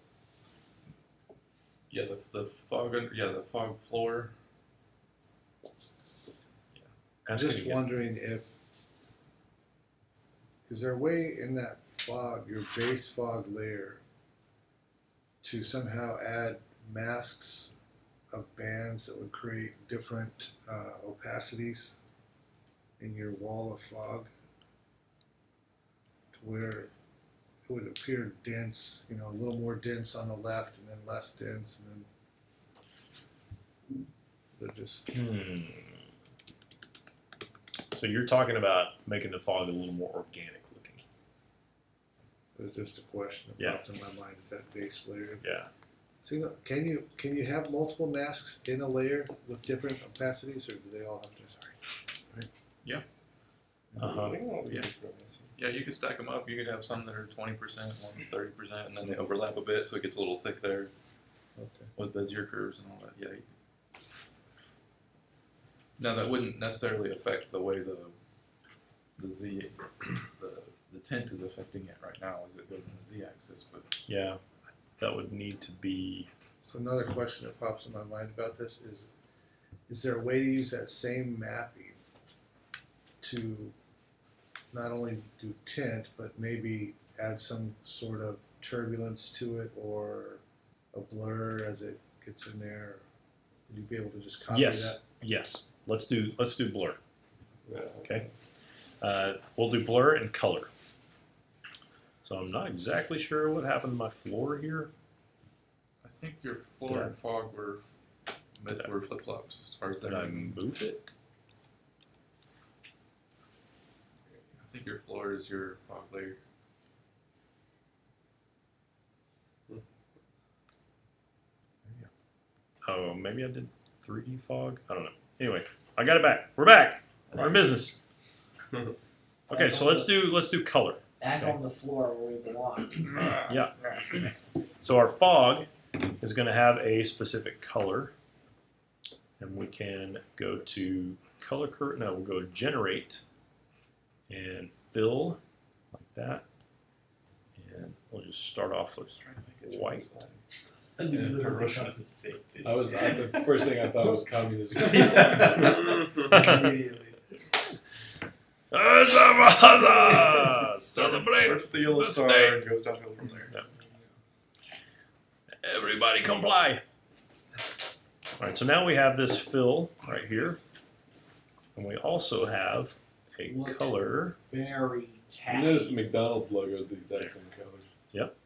Yeah, the fog under, yeah, the fog floor. I'm just wondering if, is there a way in that fog, your base fog layer, to somehow add masks of bands that would create different opacities in your wall of fog, to where it would appear dense, you know, a little more dense on the left and then less dense, and then they're just. So you're talking about making the fog a little more organic looking. It's just a question that Yeah. popped in my mind with that base layer. Yeah. So, you know, can you have multiple masks in a layer with different opacities, or do they all have to? Sorry. Uh-huh. Yeah. Yeah, you could stack them up. You could have some that are 20%, one's 30%, and then they overlap a bit, so it gets a little thick there Okay. with Bezier curves and all that. Yeah. Now that wouldn't necessarily affect the way the tint is affecting it right now as it goes in the z-axis, but Yeah. That would need to be. So another question that pops in my mind about this is there a way to use that same mapping to not only do tint, but maybe add some sort of turbulence to it or a blur as it gets in there? Would you be able to just copy Yes. that? Yes. Let's do blur. Yeah. Okay. We'll do blur and color. So I'm not exactly sure what happened to my floor here. I think your floor and fog were flip-flops as far as that. Did I I move it? think your floor is your fog layer. Oh, maybe I did 3D fog. I don't know. Anyway, I got it back. We're back. We're in business. Okay, so let's do color. Back on the floor where we belong. Yeah. So our fog is going to have a specific color, and we can go to color curve. No, we'll go to generate and fill like that, and we'll just start off with white. I knew literally thought the same thing. The first thing I thought was communism. Immediately. Celebrate Starts with the yellow the star state. and goes downhill from there. Everybody comply. All right, so now we have this fill right here, and we also have a Looks color. Very You tacky. notice the McDonald's logo is the exact same color. Yep.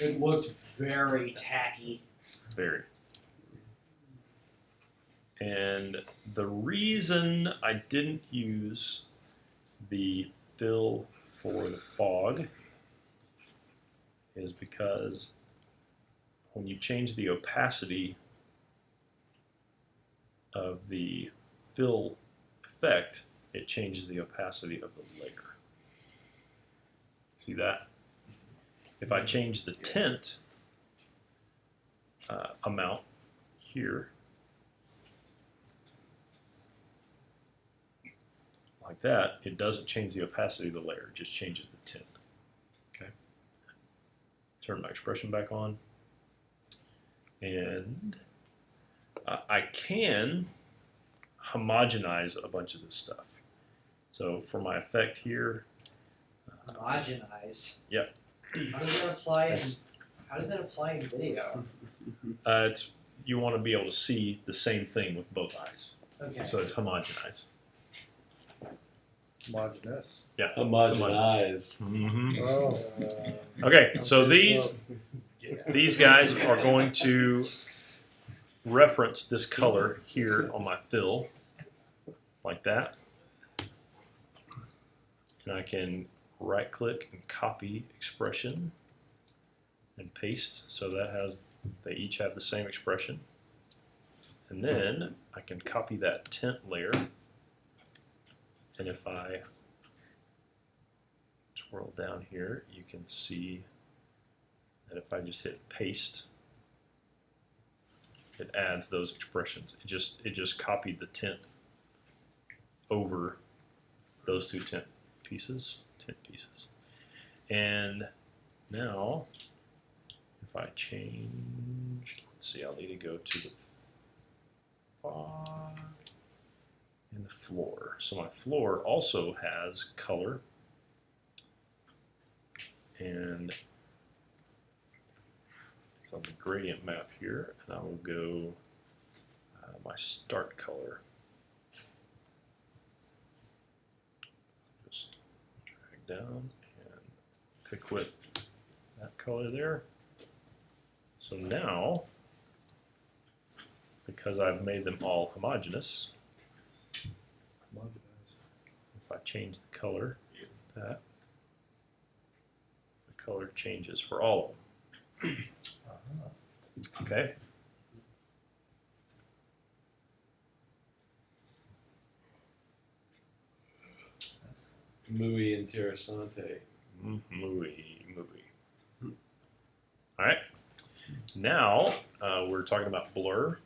It looked very tacky. Very. And the reason I didn't use the fill for the fog is because when you change the opacity of the fill effect, it changes the opacity of the layer. See that? If I change the tint amount here, like that, it doesn't change the opacity of the layer, it just changes the tint. Okay. Turn my expression back on. And I can homogenize a bunch of this stuff. So for my effect here, Homogenize. Yep. How does that apply in That's- video? it's you want to be able to see the same thing with both eyes. Okay. So it's homogenize. Homogeneous. Yeah. Homogenize. Mm-hmm. Oh. Okay, so these guys are going to reference this color here on my fill, like that. And I can right click and copy expression and paste, so they each have the same expression. And then I can copy that tint layer, and if I twirl down here, you can see that if I just hit paste, it adds those expressions. It just copied the tint over those two tint pieces. And now, if I changed let's see, I'll need to go to the fog and the floor. So my floor also has color, and it's on the gradient map here, and I will go my start color. Just drag down and pick with that color there. So now, because I've made them all homogeneous, if I change the color, that the color changes for all of them. Okay. Muy interesante. Muy. All right. Now we're talking about blur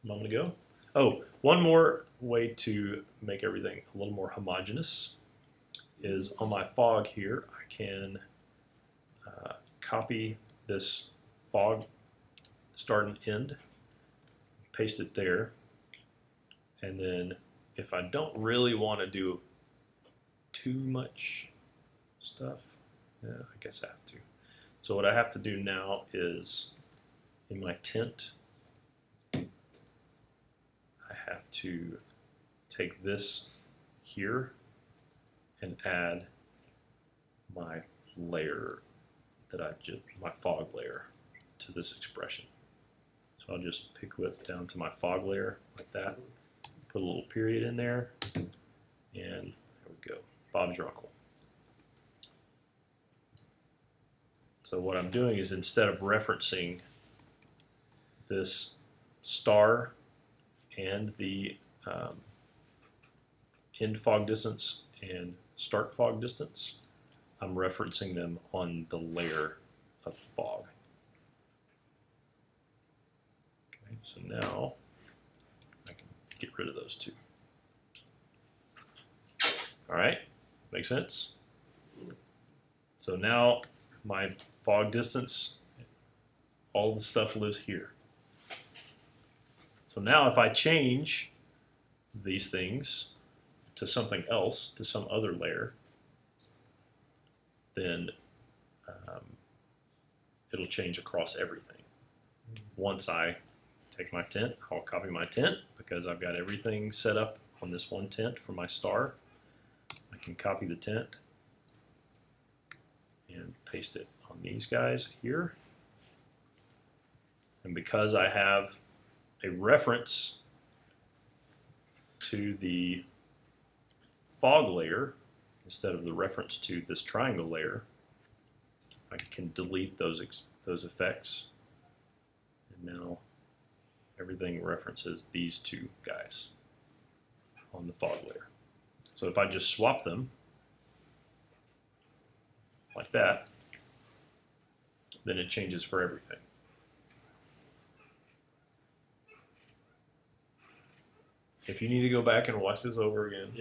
a moment ago. Oh, one more way to make everything a little more homogeneous is on my fog here. I can copy this fog start and end, paste it there, and then if I don't really want to do too much stuff, yeah, I guess I have to. So what I have to do now is in my tint, I have to take this here and add my layer that my fog layer to this expression. So I'll just pick whip down to my fog layer like that, put a little period in there, and there we go. Bob's your uncle. So what I'm doing is instead of referencing this star and the end fog distance and start fog distance, I'm referencing them on the layer of fog. Okay, so now I can get rid of those two. All right, makes sense? So now my fog distance, all the stuff lives here. So now if I change these things to something else, to some other layer, then it'll change across everything. Once I take my tint, I'll copy my tint because I've got everything set up on this one tint for my star. I can copy the tint and paste it on these guys here. And because I have a reference to the fog layer instead of the reference to this triangle layer, I can delete those effects. And now everything references these two guys on the fog layer. So if I just swap them like that, then it changes for everything. If you need to go back and watch this over again,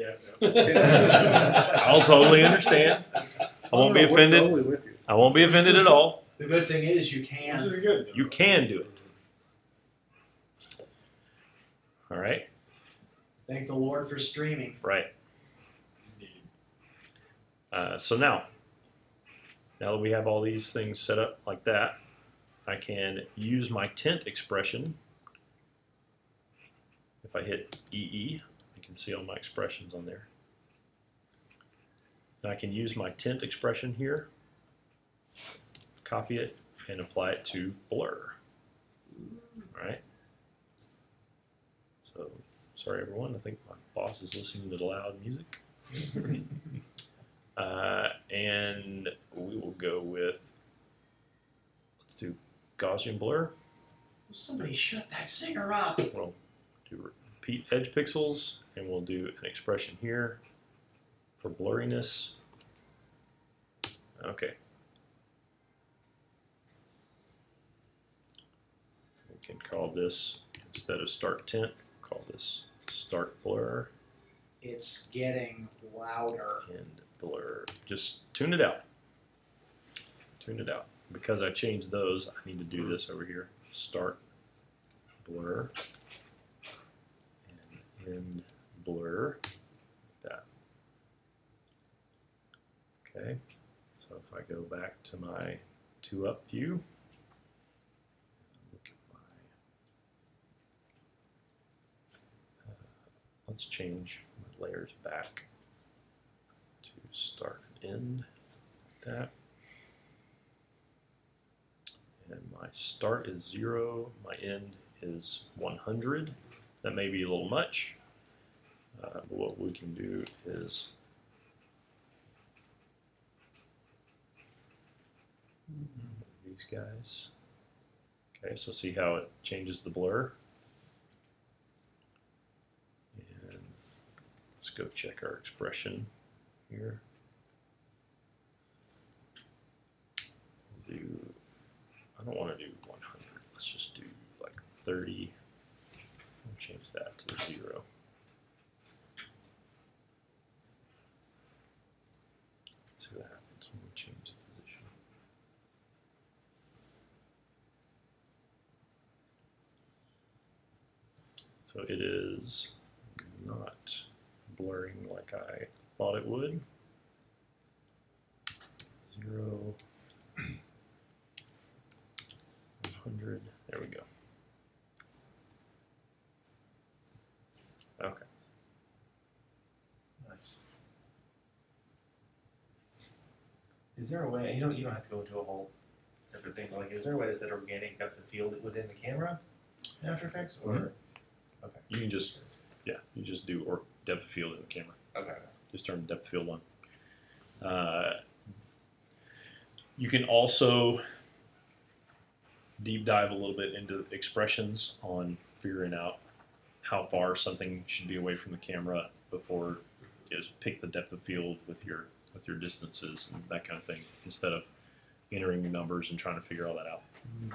I'll totally understand. I won't be offended. Totally with you. I won't be offended at all. The good thing is you can. This is good. You can do it. All right? Thank the Lord for streaming. Right. So now that we have all these things set up like that, I can use my tint expression. If I hit EE, you can see all my expressions on there. And I can use my tint expression here, copy it, and apply it to blur. All right. So, sorry everyone, I think my boss is listening to the loud music. And we will go with, let's do Gaussian blur. Somebody shut that singer up. We'll do repeat edge pixels, and we'll do an expression here for blurriness. Okay. We can call this, instead of start tint, call this start blur It's getting louder. and blur. Just tune it out. Tune it out. Because I changed those, I need to do this over here. Start blur, and end blur, that. Okay, so if I go back to my 2-up view, look at my, let's change my layers back to start and end, like that. And my start is 0, my end is 100. That may be a little much, but what we can do is these guys. Okay, so see how it changes the blur? And let's go check our expression here. We'll do, I don't want to do 100. Let's just do like 30. We'll change that to 0. Let's see what happens when we change the position. So it is not blurring like I thought it would. 0, 100, there we go. Okay. Nice. Is there a way, you don't have to go into a whole separate thing, but like, is there a way to set organic depth of field within the camera in After Effects, or? Mhm. Okay. You can just, yeah, you just do depth of field in the camera. Okay. Just turn depth of field on. You can also deep dive a little bit into expressions on figuring out how far something should be away from the camera before you just pick the depth of field with your distances and that kind of thing, instead of entering the numbers and trying to figure all that out.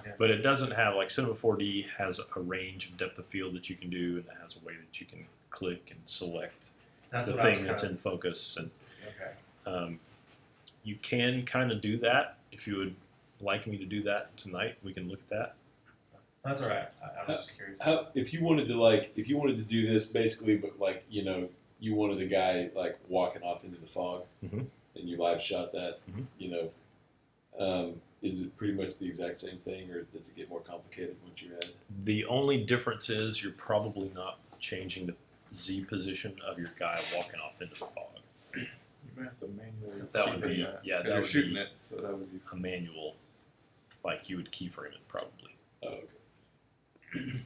Yeah. But it doesn't have, like Cinema 4D has a range of depth of field that you can do, and it has a way that you can click and select That's the what I was thing that's in focus. And Okay. you can kind of do that. If you would like me to do that tonight, we can look at that. That's all right. I was just curious. How, if you wanted to do this basically, but like, you know, you wanted a guy like walking off into the fog, Mhm. and you live shot that, Mhm. you know, is it pretty much the exact same thing, or does it get more complicated once you add? The only difference is you're probably not changing the Z position of your guy walking off into the fog. You might have to manually That would keyframe be- that. yeah, 'cause that you're would shooting be- it, so that would be. A manual, like you would keyframe it probably. Oh, okay.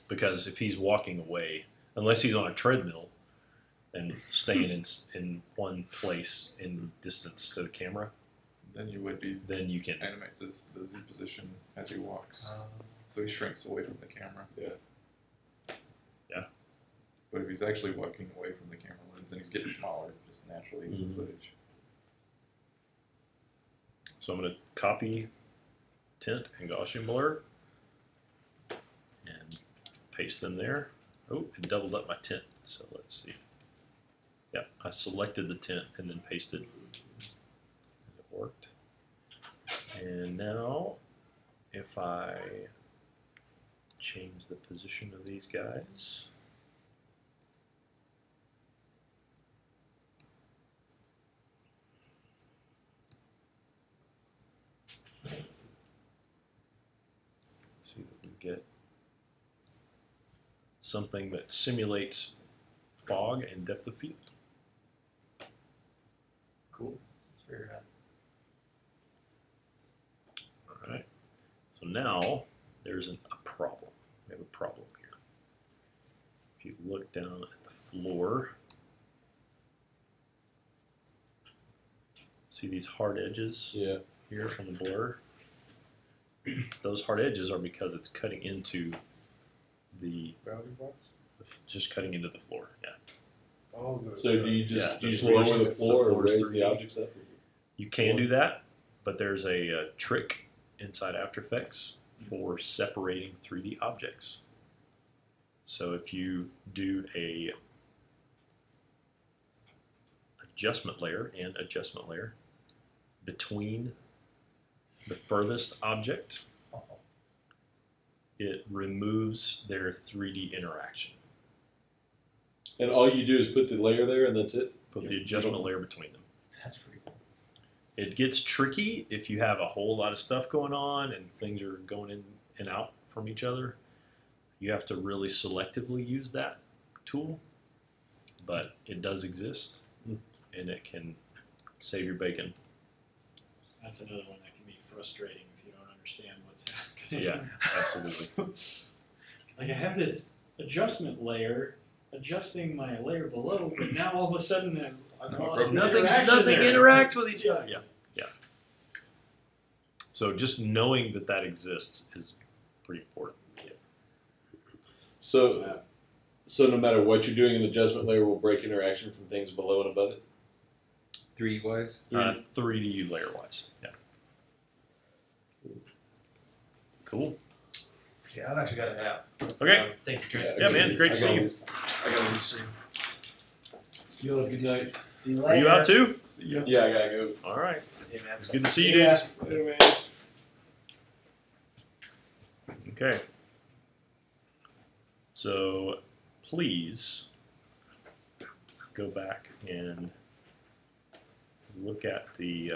Because if he's walking away, unless he's on a treadmill and staying in one place in distance to the camera, Then you would be then you can. animate the Z position as he walks, so he shrinks away from the camera. Yeah. Yeah. But if he's actually walking away from the camera lens, then he's getting smaller, just naturally in Mhm. the footage. So I'm going to copy tint and Gaussian blur and paste them there. Oh, it doubled up my tint. So let's see. Yeah, I selected the tint and then pasted. And it worked. And now, if I change the position of these guys. See that we get something that simulates fog and depth of field. Cool. It's very rad. All right. So now there's a problem. We have a problem here. If you look down at the floor, see these hard edges Yeah. here on the blur? Those hard edges are because it's cutting into the, Boundary box? just cutting into the floor. Yeah. Oh, So do you just Yeah, do you just the floor's- lower the floor the or floor's raise 3D. the objects up? You can do that, but there's a trick inside After Effects for separating 3D objects. So if you do a adjustment layer and adjustment layer between the furthest object it removes their 3D interaction. And all you do is put the layer there, and that's it. Put the adjustment layer between them. That's pretty cool. It gets tricky if you have a whole lot of stuff going on and things are going in and out from each other. You have to really selectively use that tool, but it does exist, and it can save your bacon. That's another one that can be frustrating if you don't understand what's happening. Yeah, absolutely. Like I have this adjustment layer adjusting my layer below, but now all of a sudden I've lost the interaction there. interacts with each other. Yeah. So just knowing that exists is pretty important. So no matter what you're doing, an adjustment layer will break interaction from things below and above it. 3D wise. 3D layer wise. Yeah. Cool. Yeah, I've actually got it out. Okay. Thank you, Trent. Yeah, man. Great to see you. I gotta do soon. You have a good night. See you Are later. you out too? Yeah, I gotta go. All right. See you, man. It's good to see you, Yeah. dudes. Later, man. Okay. So please go back and look at the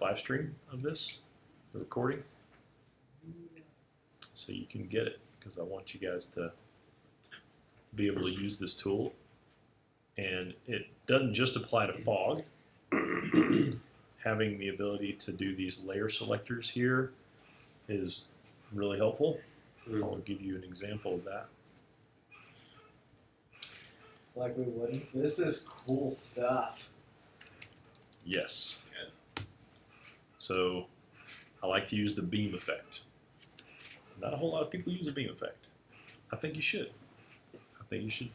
live stream of this, the recording, so you can get it, because I want you guys to be able to use this tool. And it doesn't just apply to fog. Having the ability to do these layer selectors here is really helpful. I'll give you an example of that. Like we wouldn't. This is cool stuff. Yes. So I like to use the beam effect. Not a whole lot of people use the beam effect. I think you should. I think you should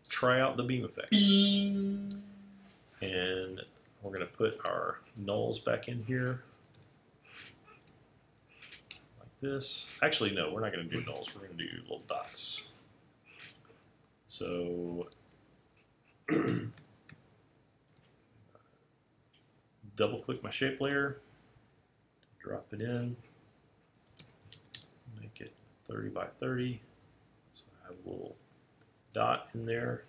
try out the beam effect. And we're going to put our nulls back in here. Like this. Actually, no, we're not going to do nulls. We're going to do little dots. So double click my shape layer, drop it in, make it 30 by 30. So I have a little dot in there.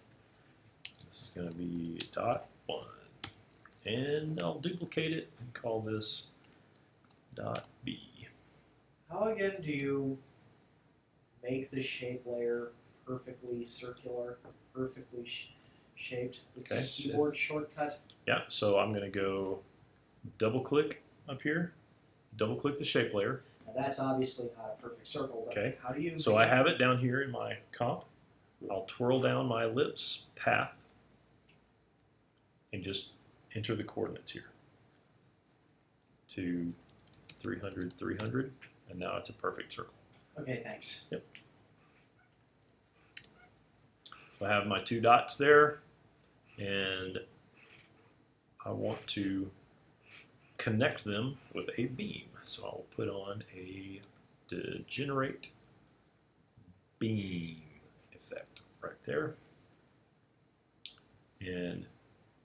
This is going to be dot 1. And I'll duplicate it and call this dot B. How again do you make the shape layer perfectly circular, perfectly shaped with Okay. the keyboard shortcut? Yeah, so I'm going to go double click up here, double click the shape layer. Now that's obviously not a perfect circle, but Okay. how do you So I have it down here in my comp. I'll twirl down my ellipse path and just enter the coordinates here to 300, 300, and now it's a perfect circle. Okay, thanks. So I have my two dots there, and I want to connect them with a beam. So I'll put on a generate beam effect right there. And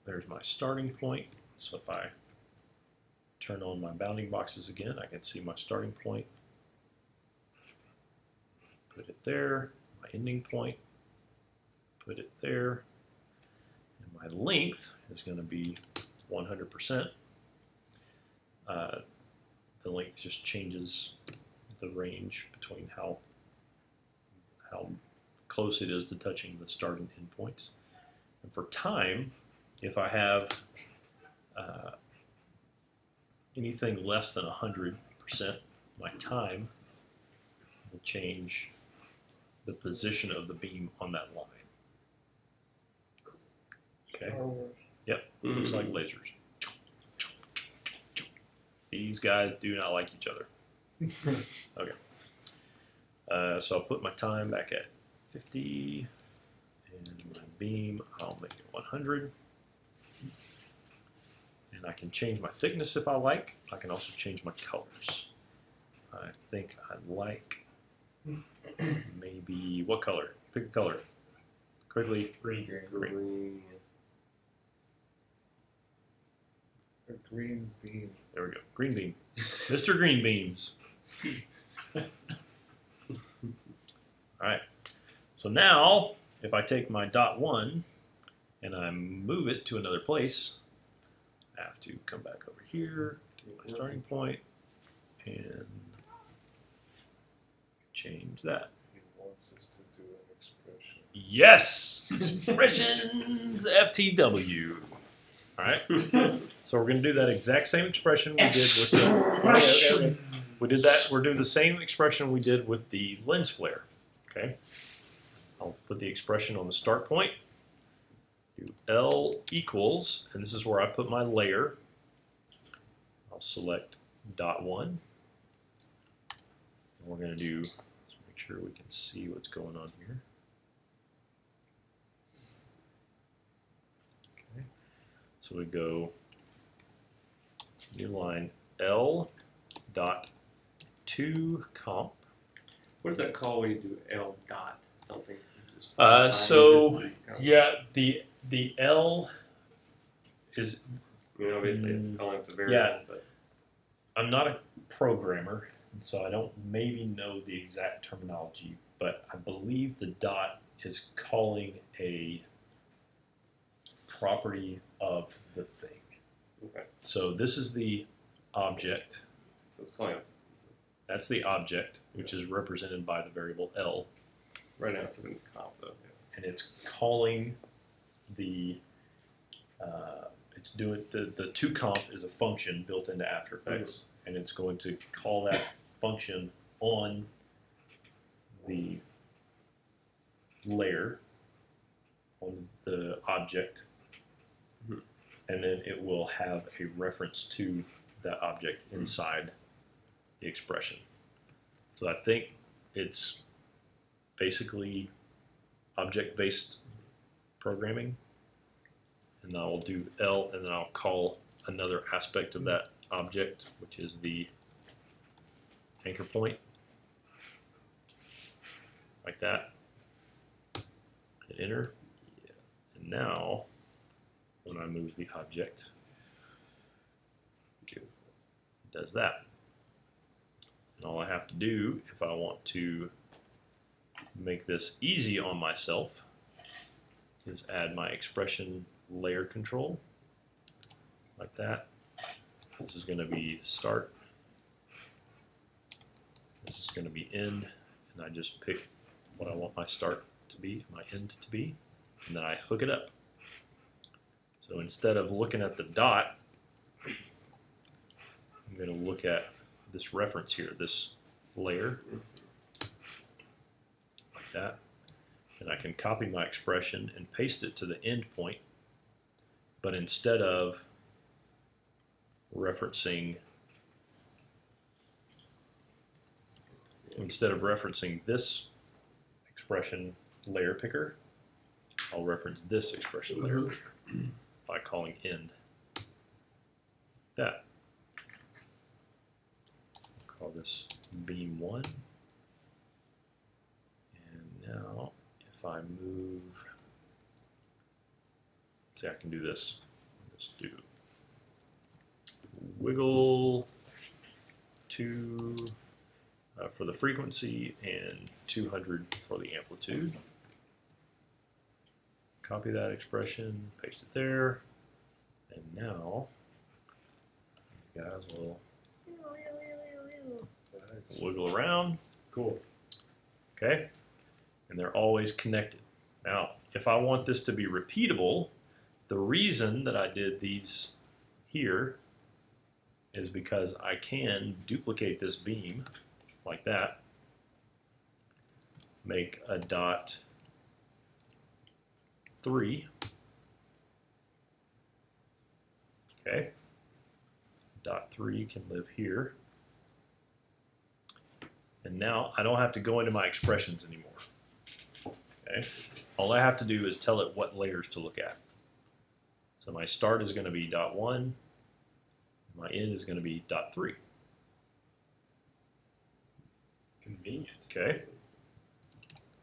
there's my starting point. So if I turn on my bounding boxes again, I can see my starting point. Put it there, my ending point. Put it there. And my length is going to be 100%. The length just changes the range between how close it is to touching the start and end points. And for time, if I have anything less than 100%, my time will change the position of the beam on that line. Okay. Yep. Looks like lasers. These guys do not like each other. Okay. So I'll put my time back at 50, and my beam, I'll make it 100. And I can change my thickness if I like. I can also change my colors. I think I like maybe, what color? Pick a color. Quickly. Green. A green beam. There we go. Green beam. Mr. Green Beans. All right. So now, if I take my dot one and I move it to another place, I have to come back over here to my starting point and change that. He wants us to do an expression. Yes! Expressions FTW. All right. So we're going to do that exact same expression we did with the. We did that. We're doing the same expression we did with the lens flare. Okay. I'll put the expression on the start point. Do L equals, and this is where I put my layer. I'll select dot one. And we're going to do, let's make sure we can see what's going on here. Okay. So we go new line L dot 2 comp. What does that call when you do L dot something? So yeah, the L is. I mean, obviously it's calling it the variable, but I'm not a programmer, and so I don't maybe know the exact terminology, but I believe the dot is calling a property of the thing. okay. So this is the object. So it's calling it That's the object, which is represented by the variable L, right now it's in comp though. and it's calling the. It's doing the 2 comp is a function built into After Effects, and it's going to call that function on the layer, on the object, and then it will have a reference to that object inside the expression. So I think it's basically object-based programming. And I'll do L, and then I'll call another aspect of that object, which is the anchor point, like that. Hit enter. And now, when I move the object, it does that. And all I have to do, if I want to make this easy on myself, is add my expression layer control, like that. This is going to be start. This is going to be end, and I just pick what I want my start to be, my end to be, and then I hook it up. So instead of looking at the dot, I'm going to look at this reference here, this layer, like that. And I can copy my expression and paste it to the end point. But instead of referencing this expression layer picker, I'll reference this expression layer picker by calling end. That. I'll call this beam 1. And now if I move, see, I can do this. Just do wiggle 2 for the frequency and 200 for the amplitude. Copy that expression, paste it there, and now these guys will wiggle around. Cool. Okay, and they're always connected. Now, if I want this to be repeatable, the reason that I did these here is because I can duplicate this beam like that, make a dot 3, okay, dot 3 can live here, and now I don't have to go into my expressions anymore. Okay, all I have to do is tell it what layers to look at. So my start is going to be dot 1, my end is going to be dot 3. Convenient. Okay,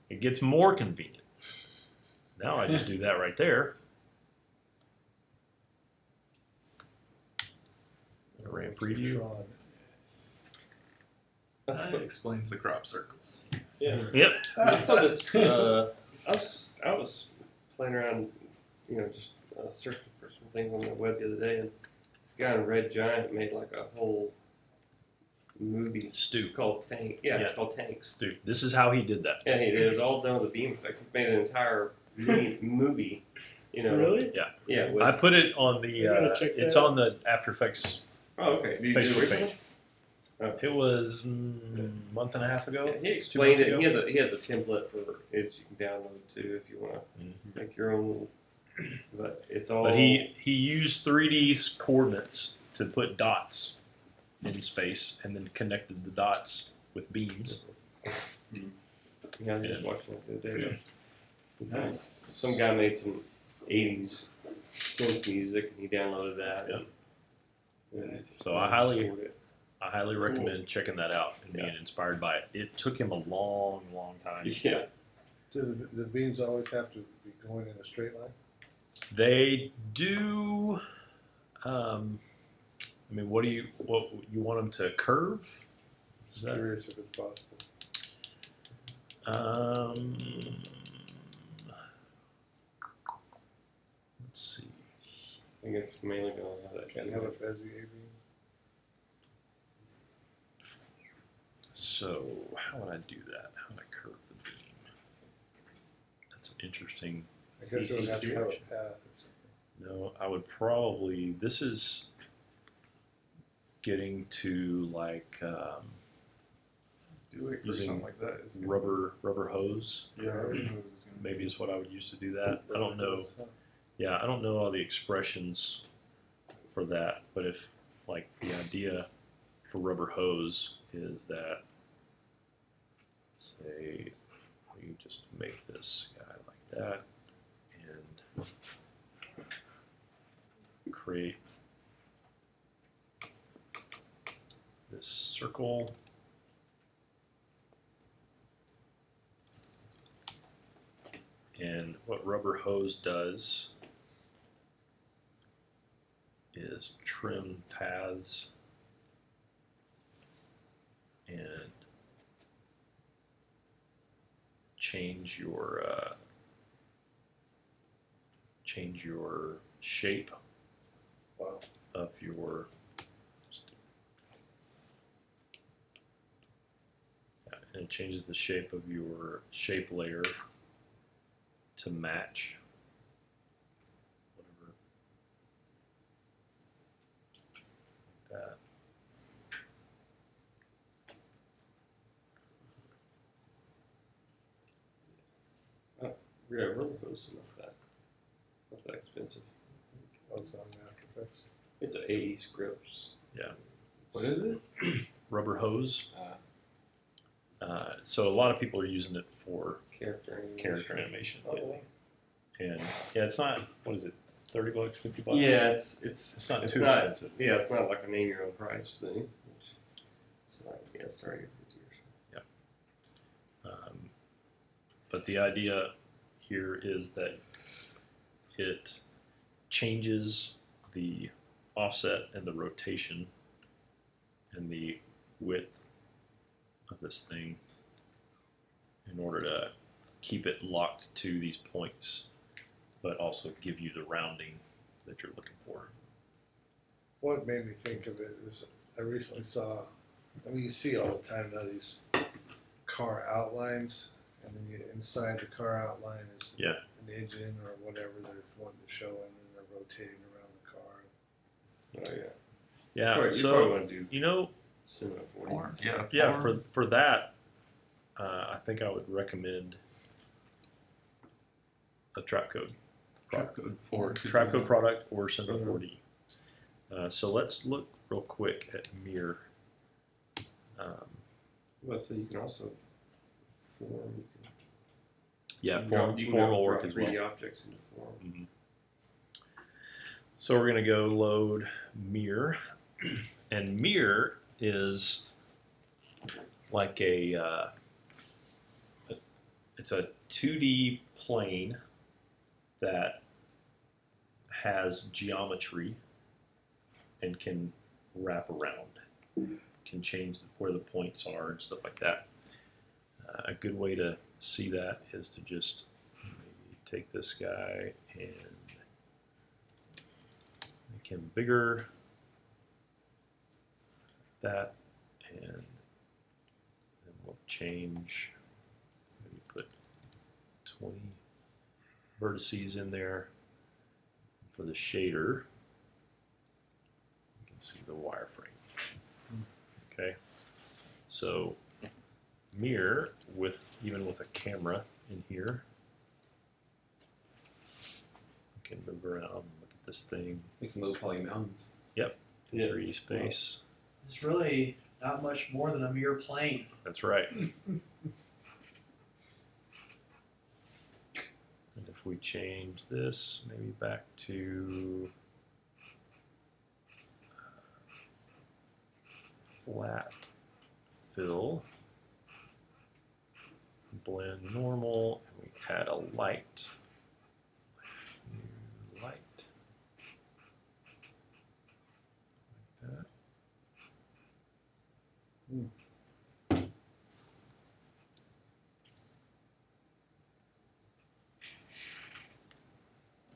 it gets more convenient. Now I just do that right there. RAM preview. That explains the crop circles. Yeah. Yep. I saw this. I was playing around, just searching for some things on the web the other day, and this guy in Red Giant made like a whole movie Stu. called Tank. Yeah, it's Yeah. called Tanks. Dude, this is how he did that. And it was all done with a beam effect. He made an entire movie. Really? Yeah. With, I put it on the. I gotta check that It's out. on the After Effects oh, okay. Did you do it Facebook recently? page. It was a month and a half ago. Yeah, he 2 explained months it. ago. He has a template for it you can download too if you want to make your own. But it's all. But he used 3D coordinates to put dots in space, and then connected the dots with beams. Yeah, I just watched that the other day. Nice. Some guy made some '80s synth music, and he downloaded that. And So I highly stored it. recommend checking that out and being inspired by it. It took him a long, long time. Yeah. Do the beams always have to be going in a straight line? They do. I mean, what you want them to curve? Is that? Curious if it's possible. Let's see. I think it's mainly going to have that. Can't have a Bezier beam. So how would I do that? How would I curve the beam? That's an interesting. I guess it would have to have a path or something. No, I would probably. This is getting to like Do it or Using something like that. It's gonna- rubber hose. Yeah, rubber hose is gonna Maybe is what I would use to do that. I don't know. Huh. Yeah, I don't know all the expressions for that, but if like the idea for rubber hose is that, say, you just make this guy like that and create this circle. And what rubber hose does is trim paths and change your shape Wow. of your and it changes the shape of your shape layer to match whatever that. Yeah, rubber hose is not that expensive. Oh, it's on After Effects. It's an 80 scripts. What is it? Rubber hose. So a lot of people are using it for character animation. Oh, And yeah, it's not. What is it? $30, $50? yeah, it's not it's too not- expensive. Yeah, it's not like a name your own price thing. It's not, starting at 50 or But the idea here is that it changes the offset and the rotation and the width of this thing in order to keep it locked to these points, but also give you the rounding that you're looking for. What made me think of it is I recently saw, I mean, you see all the time now these car outlines, and then inside the car outline is Yeah. an engine or whatever they're wanting to show, and then they're rotating around the car. so. Oh yeah. Yeah. You probably So want to do you know, Cinema 40. yeah, for that, I think I would recommend a Trapcode product. Trapcode 4. Trapcode product or Cinema 4D. So let's look real quick at Mir. Well, so you can also form. Yeah, you form can will drop work as 3D well. objects into form. Mhm. So we're gonna go load Mir, and Mir is like it's a 2D plane that has geometry and can wrap around. can change where the points are and stuff like that. A good way to see that is to just maybe take this guy and make him bigger, like that, and then we'll change, maybe put 20 vertices in there. For the shader, you can see the wireframe. Okay, so Mir, even with a camera in here, you can move around, look at this thing. Make some low poly mountains. Yep, in Yeah. 3D space. It's really not much more than a mere plane. That's right. And if we change this, maybe back to flat fill, blend normal, and we add a light. New light. Like that.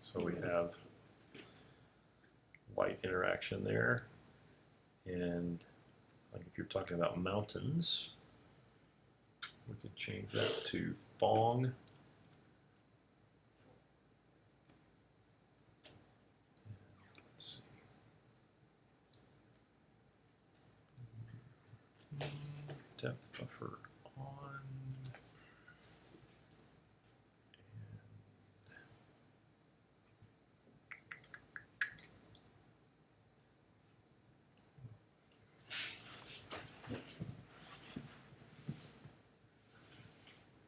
So we have white interaction there, and like if you're talking about mountains, we could change that to Fong. Let's see. Depth buffer on.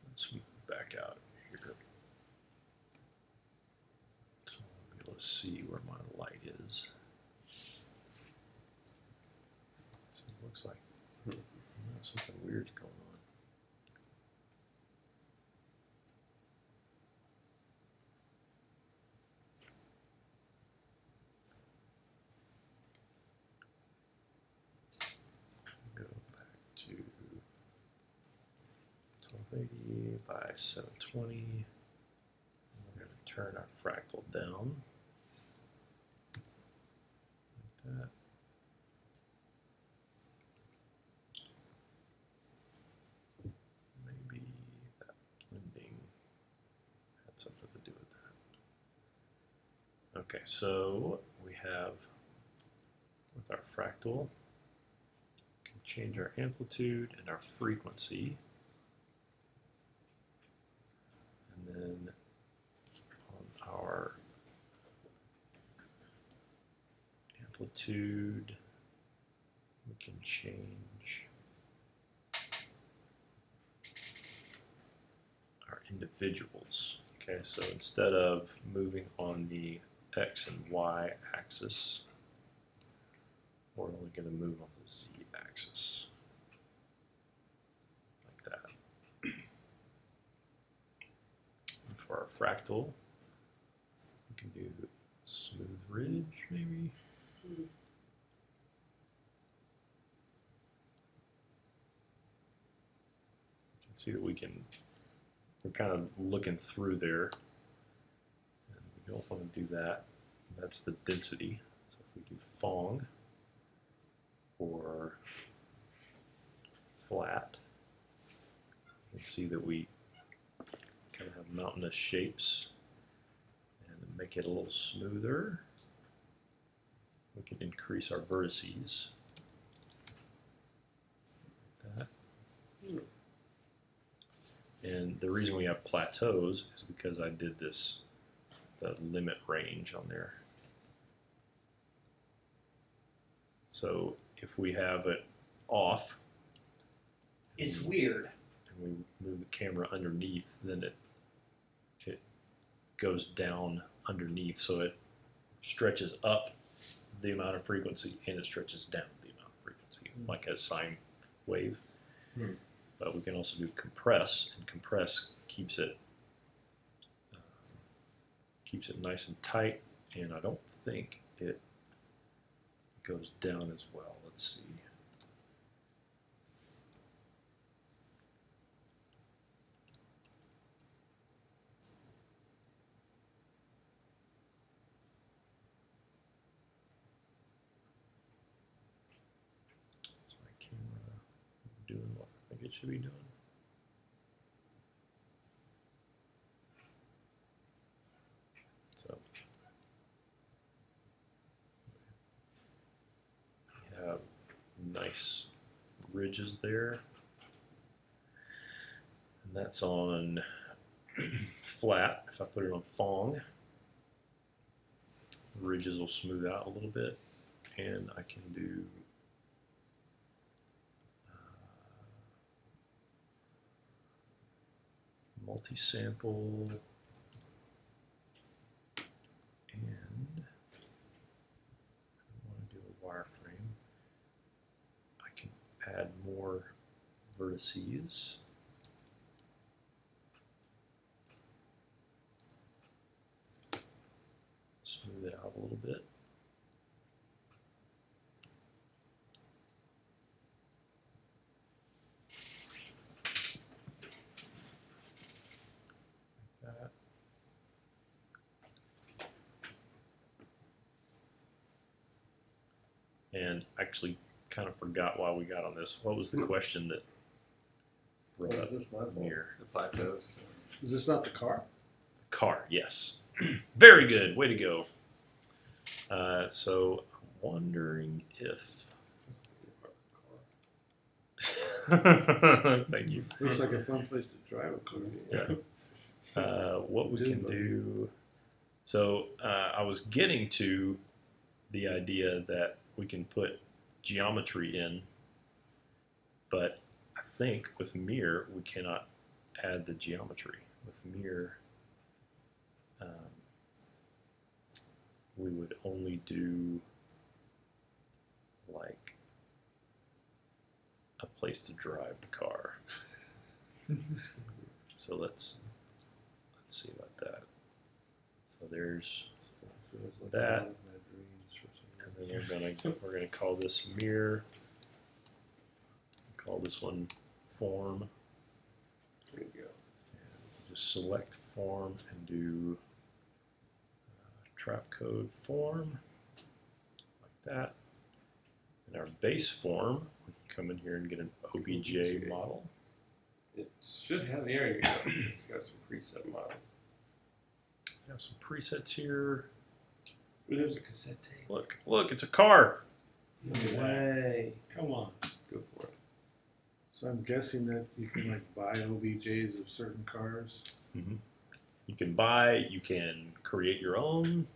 Let's move back out here. So I'll be able to see where my light is. So it looks like something weird's going on. Go back to 1280 by 720. We're going to turn our fractal down like that. Maybe that blending had something to do with that. Okay, so we have with our fractal, can change our amplitude and our frequency. And then on our amplitude, we can change our individuals. Okay, so instead of moving on the X and Y axis, we're only going to move on the Z axis. Like that. And for our fractal, we can do smooth ridge, maybe. You can see that we're kind of looking through there. And we don't want to do that. That's the density. So if we do Fong, or flat, you can see that we kind of have mountainous shapes, and to make it a little smoother, we can increase our vertices like that. And the reason we have plateaus is because I did the limit range on there. So if we have it off, It's weird. and we move the camera underneath, then it goes down underneath, so it stretches up the amount of frequency and it stretches down the amount of frequency, like a sine wave. But we can also do compress, and compress keeps it nice and tight, and I don't think it goes down as well. Let's see. should be doing. So we have nice ridges there. And that's on flat. If I put it on Fong, the ridges will smooth out a little bit, and I can do multi-sample, and I want to do a wireframe. I can add more vertices. Smooth it out a little bit. Like that. And actually kind of forgot why we got on this. What was the question that brought Oh, up is this my fault? Mir? The plateaus. Is this about the car? Car, yes. Very good. Way to go. So I'm wondering if. Thank you. Looks like a fun place to drive a car. Yeah. What we can do. So I was getting to the idea that we can put geometry in, but I think with Mir we cannot add the geometry. With Mir, we would only do like a place to drive the car. So let's see about that. So there's that, and then we're gonna call this Mir. Call this one form. There you go. And just select form and do Trapcode form like that. And our base form, we can come in here and get an OBJ model. It should have, there you go. It's got some preset model. We have some presets here. Ooh, there's a cassette tape. Look, it's a car. No way. Come on. Go for it. So I'm guessing that you can like buy OBJs of certain cars. Mm-hmm. You can buy, you can create your own.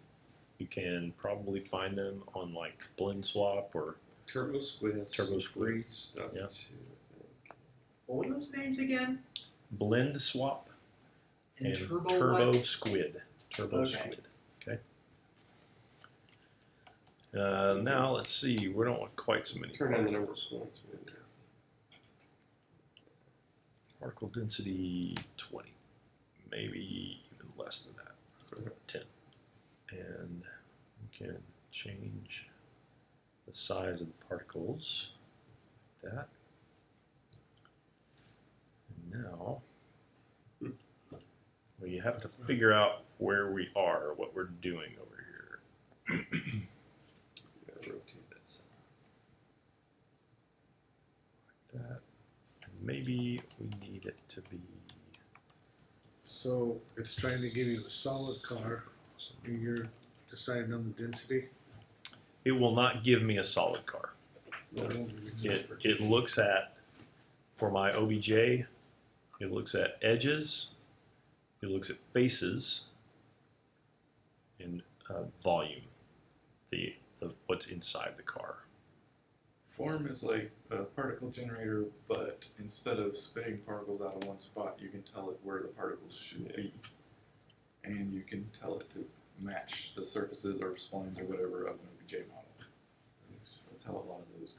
You can probably find them on like Blend Swap or Turbo Squid has Turbo some Squid. free stuff Yeah. too, I think. What were those names again? Blend Swap And, and Turbo what? Squid. Turbo Okay. Squid. Okay. Now let's see. We don't want quite so many Turn on the number of particles. points window. Particle density 20, maybe even less than that, 10. And we can change the size of the particles like that. And now we have to figure out where we are, what we're doing over here. Gotta rotate this. Like that. And maybe we need it to be. So it's trying to give you a solid car. And you're deciding on the density. It will not give me a solid car. It looks at, for my OBJ, it looks at edges, it looks at faces, and volume, the what's inside the car. Form is like a particle generator, but instead of spitting particles out of one spot, you can tell it where the particles should be. And you can tell it to match the surfaces or splines or whatever of an OBJ model. That's how a lot of those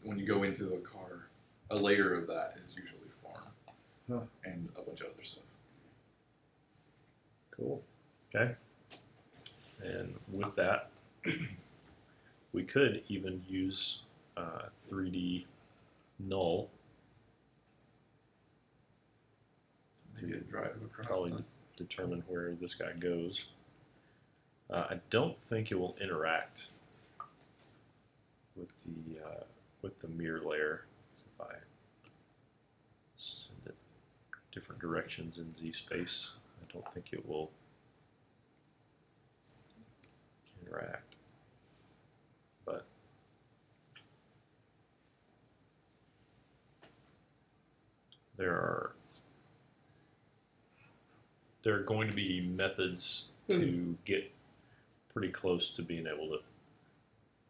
when you go into a car, a layer of that is usually form and a bunch of other stuff. Cool. Okay. And with that, we could even use 3D null To drive across probably the determine where this guy goes. I don't think it will interact with the mirror layer. So if I directions in Z space. I don't think it will interact. But there are going to be methods to get pretty close to being able to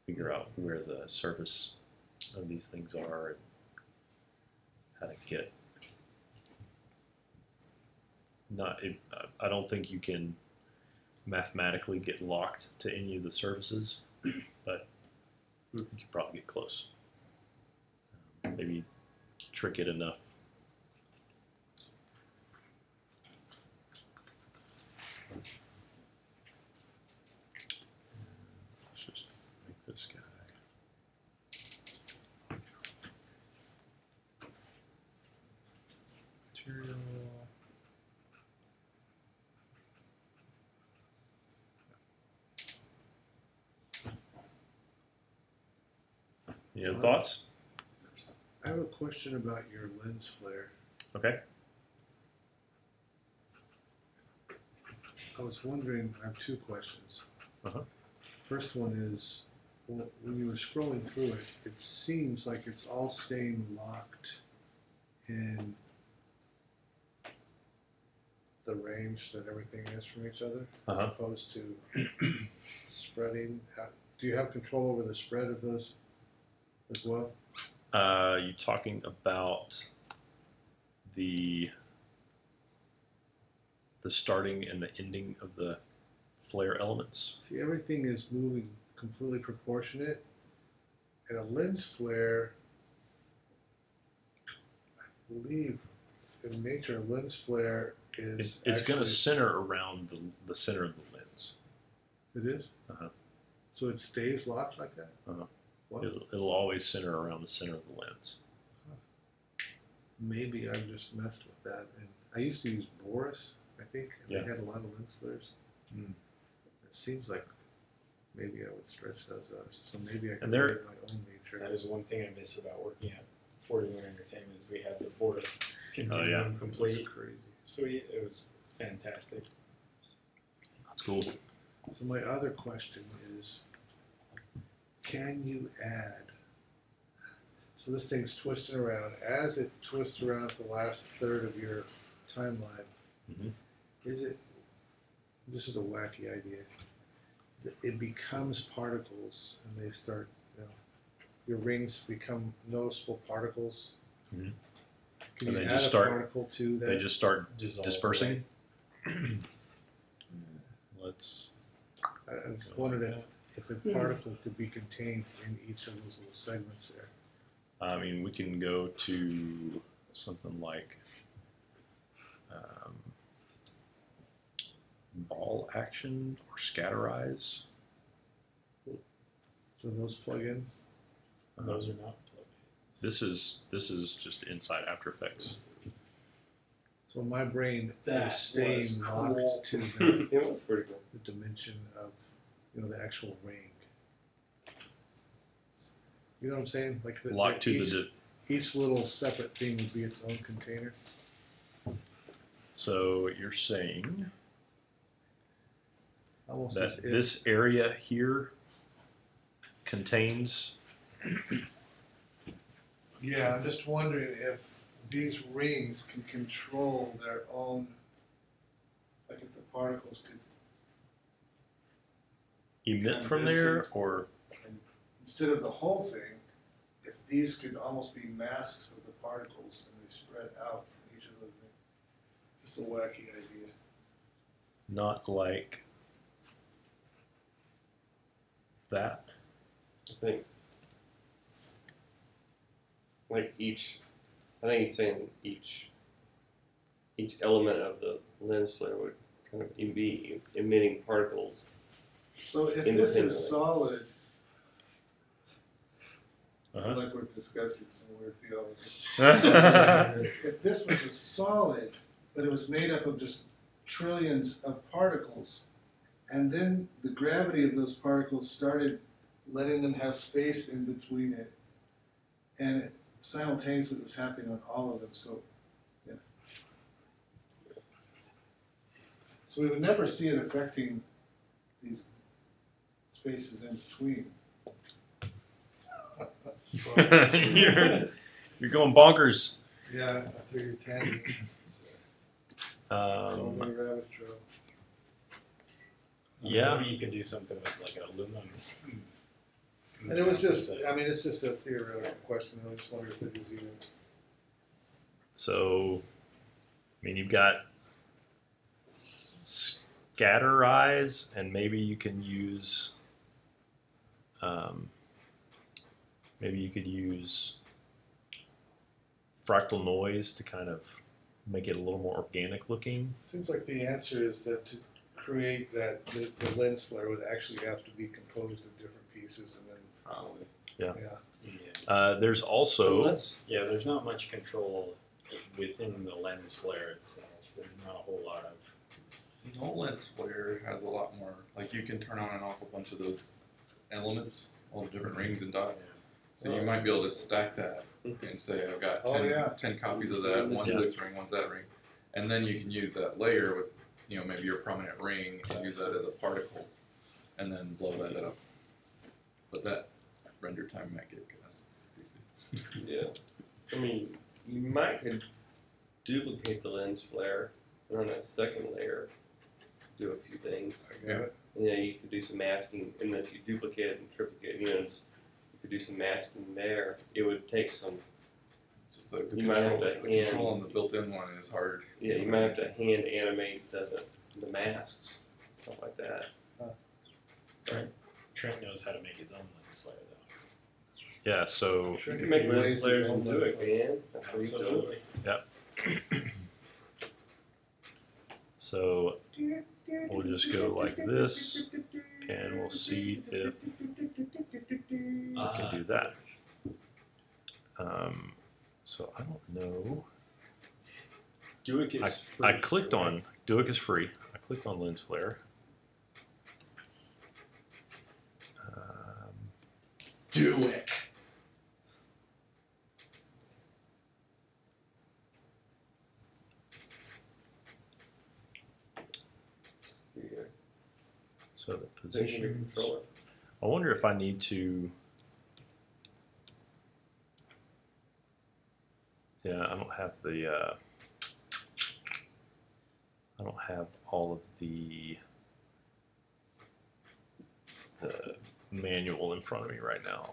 figure out where the surface of these things are and how to get. I don't think you can mathematically get locked to any of the surfaces, but you can probably get close. Maybe trick it enough. Let's just make this guy. Material. Any other thoughts? I have a question about your lens flare. Okay. I was wondering, I have two questions. Uh-huh. First one is, well, when you were scrolling through it, it seems like it's all staying locked in the range that everything is from each other, as opposed to spreading out. Do you have control over the spread of those as well? You talking about the starting and the ending of the flare elements? See, everything is moving completely proportionate, and a lens flare, I believe, in nature, a lens flare is It's going to center around the center of the lens. It is? Uh-huh. So it stays locked like that? Uh-huh. What? It'll always center around the center of the lens. Maybe I just messed with that. And I used to use Boris, I think, and Yeah. they had a lot of lens flares. Mm. It seems like maybe I would stretch those out. So maybe I could And they're- create my own nature. That is one thing I miss about working at 41 Entertainment. We had the Boris Continuum yeah. Complete It's crazy. suite. It was fantastic. That's cool. So my other question is, can you add, so this thing's twisting around, as it twists around the last third of your timeline, Mhm. is it, this is a wacky idea, that it becomes particles and they start, your rings become noticeable particles? Mhm. Can And you they add just a start- particle to that? They just start Dissolve dispersing. Let's. I just wondered if a particle could be contained in each of those little segments there. I mean, we can go to something like ball action or scatterize. So those plugins, Those are not plugged. This is just inside After Effects. so my brain That is staying was locked cool. to the Yeah, that's pretty cool. the dimension of, the actual ring. You know what I'm saying? Like Locked to each little separate thing would be its own container. So you're saying Almost that as if, this area here contains. yeah, I'm just wondering if these rings can control their own, like if the particles could, Emit Kind from of there, this or instead of the whole thing, if these could almost be masks of the particles and they spread out from each of those rings. Just a wacky idea. not like that. I think, like I think he's saying each element of the lens flare would kind of be emitting particles. So if this Independently. is solid, Uh-huh. like we're discussing some weird theology. Uh-huh. If this was a solid, but it was made up of just trillions of particles, and then the gravity of those particles started letting them have space in between it, and it simultaneously was happening on all of them. So, yeah. So we would never see it affecting these spaces in between. So, you're going bonkers. yeah, after your tangent. So many rabbit trail. Yeah. Maybe you could do something with like an aluminum. And it was just, I mean, it's just a theoretical question. I just wondered if it was even. So, I mean, you've got scatter eyes, and maybe you can use, maybe you could use fractal noise to kind of make it a little more organic looking. Seems like the answer is that to create that, the lens flare would actually have to be composed of different pieces and then. Probably. Yeah. Yeah. There's also, Yeah, there's not much control within the lens flare itself. There's not a whole lot of. The whole lens flare has a lot more, like you can turn on and off a bunch of those elements, all the different rings and dots. So you might be able to stack that and say, I've got 10 copies of that, one's this ring, one's that ring. And then you can use that layer with, you know, maybe your prominent ring and use that as a particle and then blow that up. But that render time might get kind of stupid. Yeah. I mean, you might could duplicate the lens flare and on that second layer do a few things. Yeah. And then you could do some masking, and if you duplicate it and triplicate, you know, you could do some masking there. It would take some. Just the You might have to the control on the built-in one is hard. Yeah, you might have to hand animate the masks, stuff like that. Trent knows how to make his own lens flare though. yeah, so You can make lens flares and do it, man. That's what he's doing. Absolutely. so we'll just go like this, and we'll see if we can do that. So I don't know. Duick is free. I clicked on Duick is free. I clicked on lens flare. Duick. So the Position your position. controller. I wonder if I need to. Yeah, I don't have the. I don't have all of the manual in front of me right now.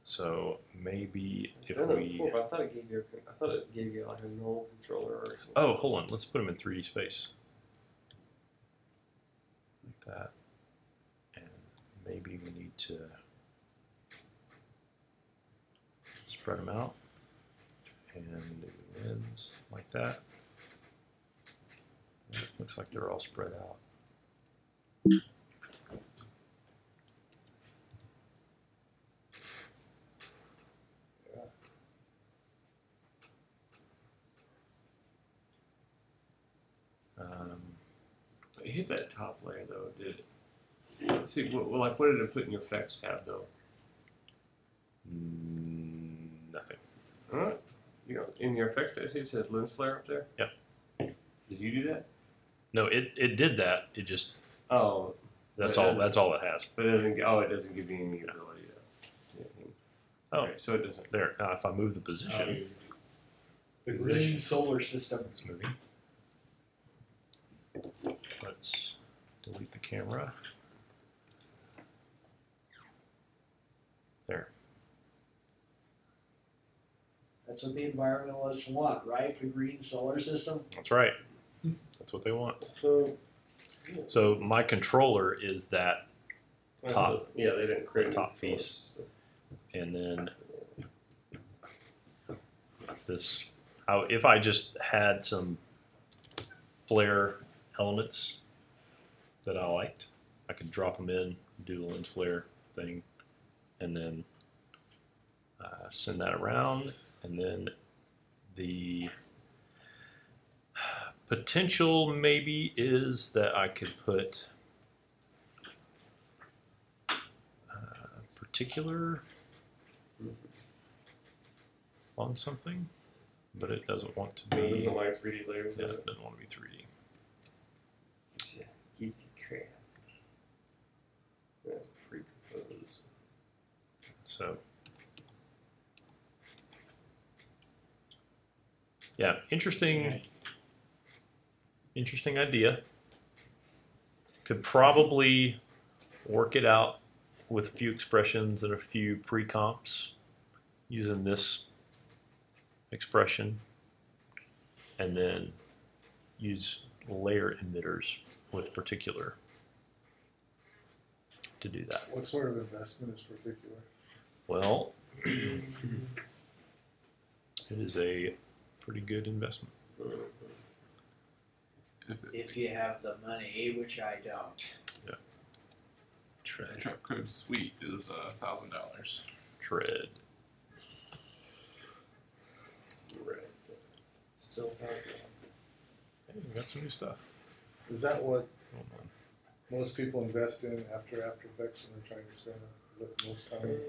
So maybe if I don't know we. before, but I thought it gave you like a null controller or something. Oh, hold on. Let's put them in 3D space. Like that. And maybe we need to spread them out and do lens like that. And it looks like they're all spread out. You hit that top layer though, did it? Let's see, what did it put in your effects tab though? Nothing. Alright. You know, in your effects tab, see it says lens flare up there? Yep. Did you do that? No, it did that. It just Oh. that's But it all. doesn't- That's all it has. But it doesn't. Oh, it doesn't give you any ability to. do anything. Oh. Okay, so it doesn't. There. Now, if I move the position, The green solar system. it's moving. Let's delete the camera. There. That's what the environmentalists want, right? The green solar system? That's right. That's what they want. So. So my controller is that, Top. Yeah, they didn't create a Top controller, piece. it's just and then this. If I just had some flare elements that I liked, I could drop them in, do the lens flare thing, and then send that around. And then the potential maybe is that I could put particular on something, but it doesn't want to It be. doesn't like 3D layers. Yeah, does it it? doesn't want to be 3D. Keeps you creative. That's pre-composed. So, yeah, interesting idea. Could probably work it out with a few expressions and a few pre-comps using this expression, and then use layer emitters with particular to do that. What sort of investment is particular? Well, it is a pretty good investment. If you have the money, which I don't. Trapcode Suite is $1,000. Tread. Still has Hey, we got some new stuff. Is that what Hold on. most people invest in after Effects when they're trying to experiment? Is that the most common?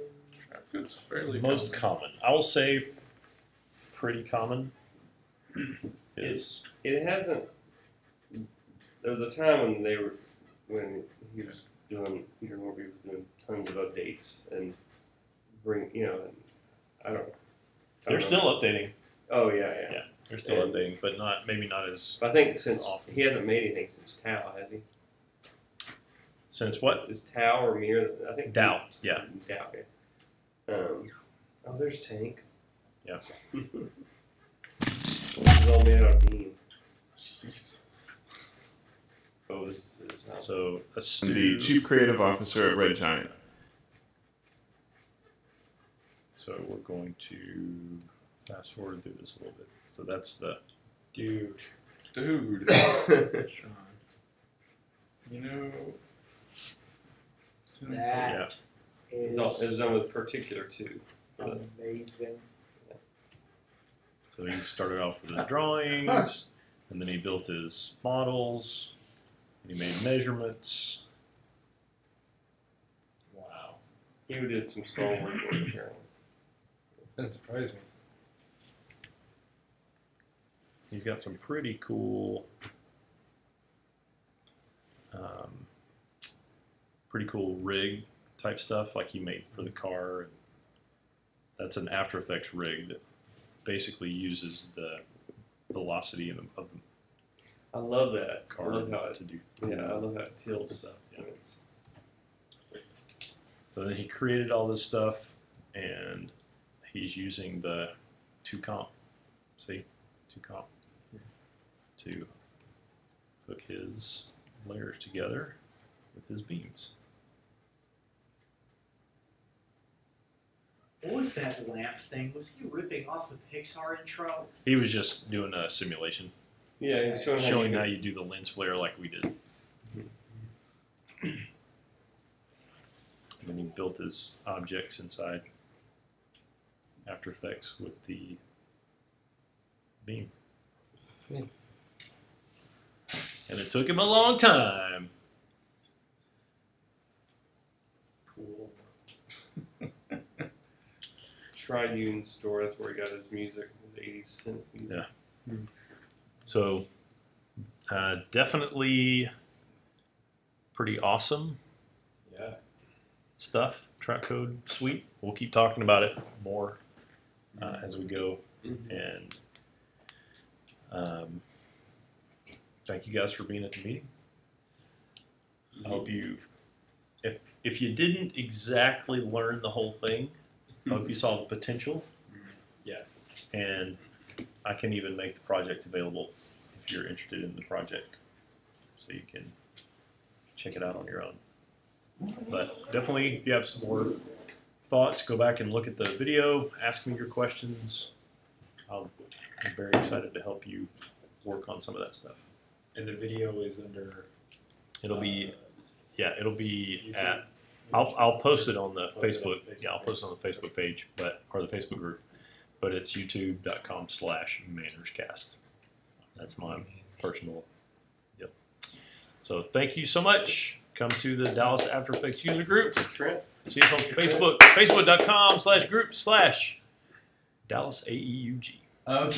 Trapcode's fairly Most common. I will say pretty common is It hasn't. There was a time when he was doing, Peter Norby was doing tons of updates and and I don't. they're still updating. Oh yeah. Yeah. They're still updating, but maybe not as I think since often. he hasn't made anything since Tau, has he? since what? Is Tau or Mir? I think Dow, yeah. Dow. Yeah. Oh, there's Tank. Yeah. This is all made out of beam. Jeez. Oh, this is So a The stew. Chief Creative Officer at Red Giant. So we're going to fast forward through this a little bit. So that's the Dude. Sean. You know. That It's is done with particular too. amazing. So he started off with his drawings, and then he built his models, and he made measurements. Wow. He did some strong work for it, apparently. That surprised me. He's got some pretty cool, rig type stuff, like he made for the car. That's an After Effects rig that basically uses the velocity of the I love that. I car love how it. to do. Yeah, I love how it tilts. stuff. Yeah. It's- So then he created all this stuff, and he's using the 2comp, see, 2comp, to hook his layers together with his beams. What was that lamp thing? Was he ripping off the Pixar intro? He was just doing a simulation, Yeah, he's showing how you do the lens flare like we did. And then he built his objects inside After Effects with the beam. Yeah. And it took him a long time. Cool. Tribune store. That's where he got his music, his 80s synth music. Yeah. So, definitely pretty awesome Yeah. stuff. Trapcode Suite. We'll keep talking about it more as we go. And thank you guys for being at the meeting. I hope you, if you didn't exactly learn the whole thing, I hope you saw the potential. Yeah. And I can even make the project available if you're interested in the project, so you can check it out on your own. But definitely, if you have some more thoughts, go back and look at the video, ask me your questions. I'm very excited to help you work on some of that stuff. And the video is under. It'll be, yeah, it'll be YouTube. at, I'll post it on the Post it on Facebook, the Facebook yeah, I'll post it on the Facebook page, or the Facebook group, but it's youtube.com/mannerscast. That's my personal, yep. So thank you so much. Come to the Dallas After Effects user group. Trent? See us on Facebook, facebook.com/group/DallasAEUG. Okay.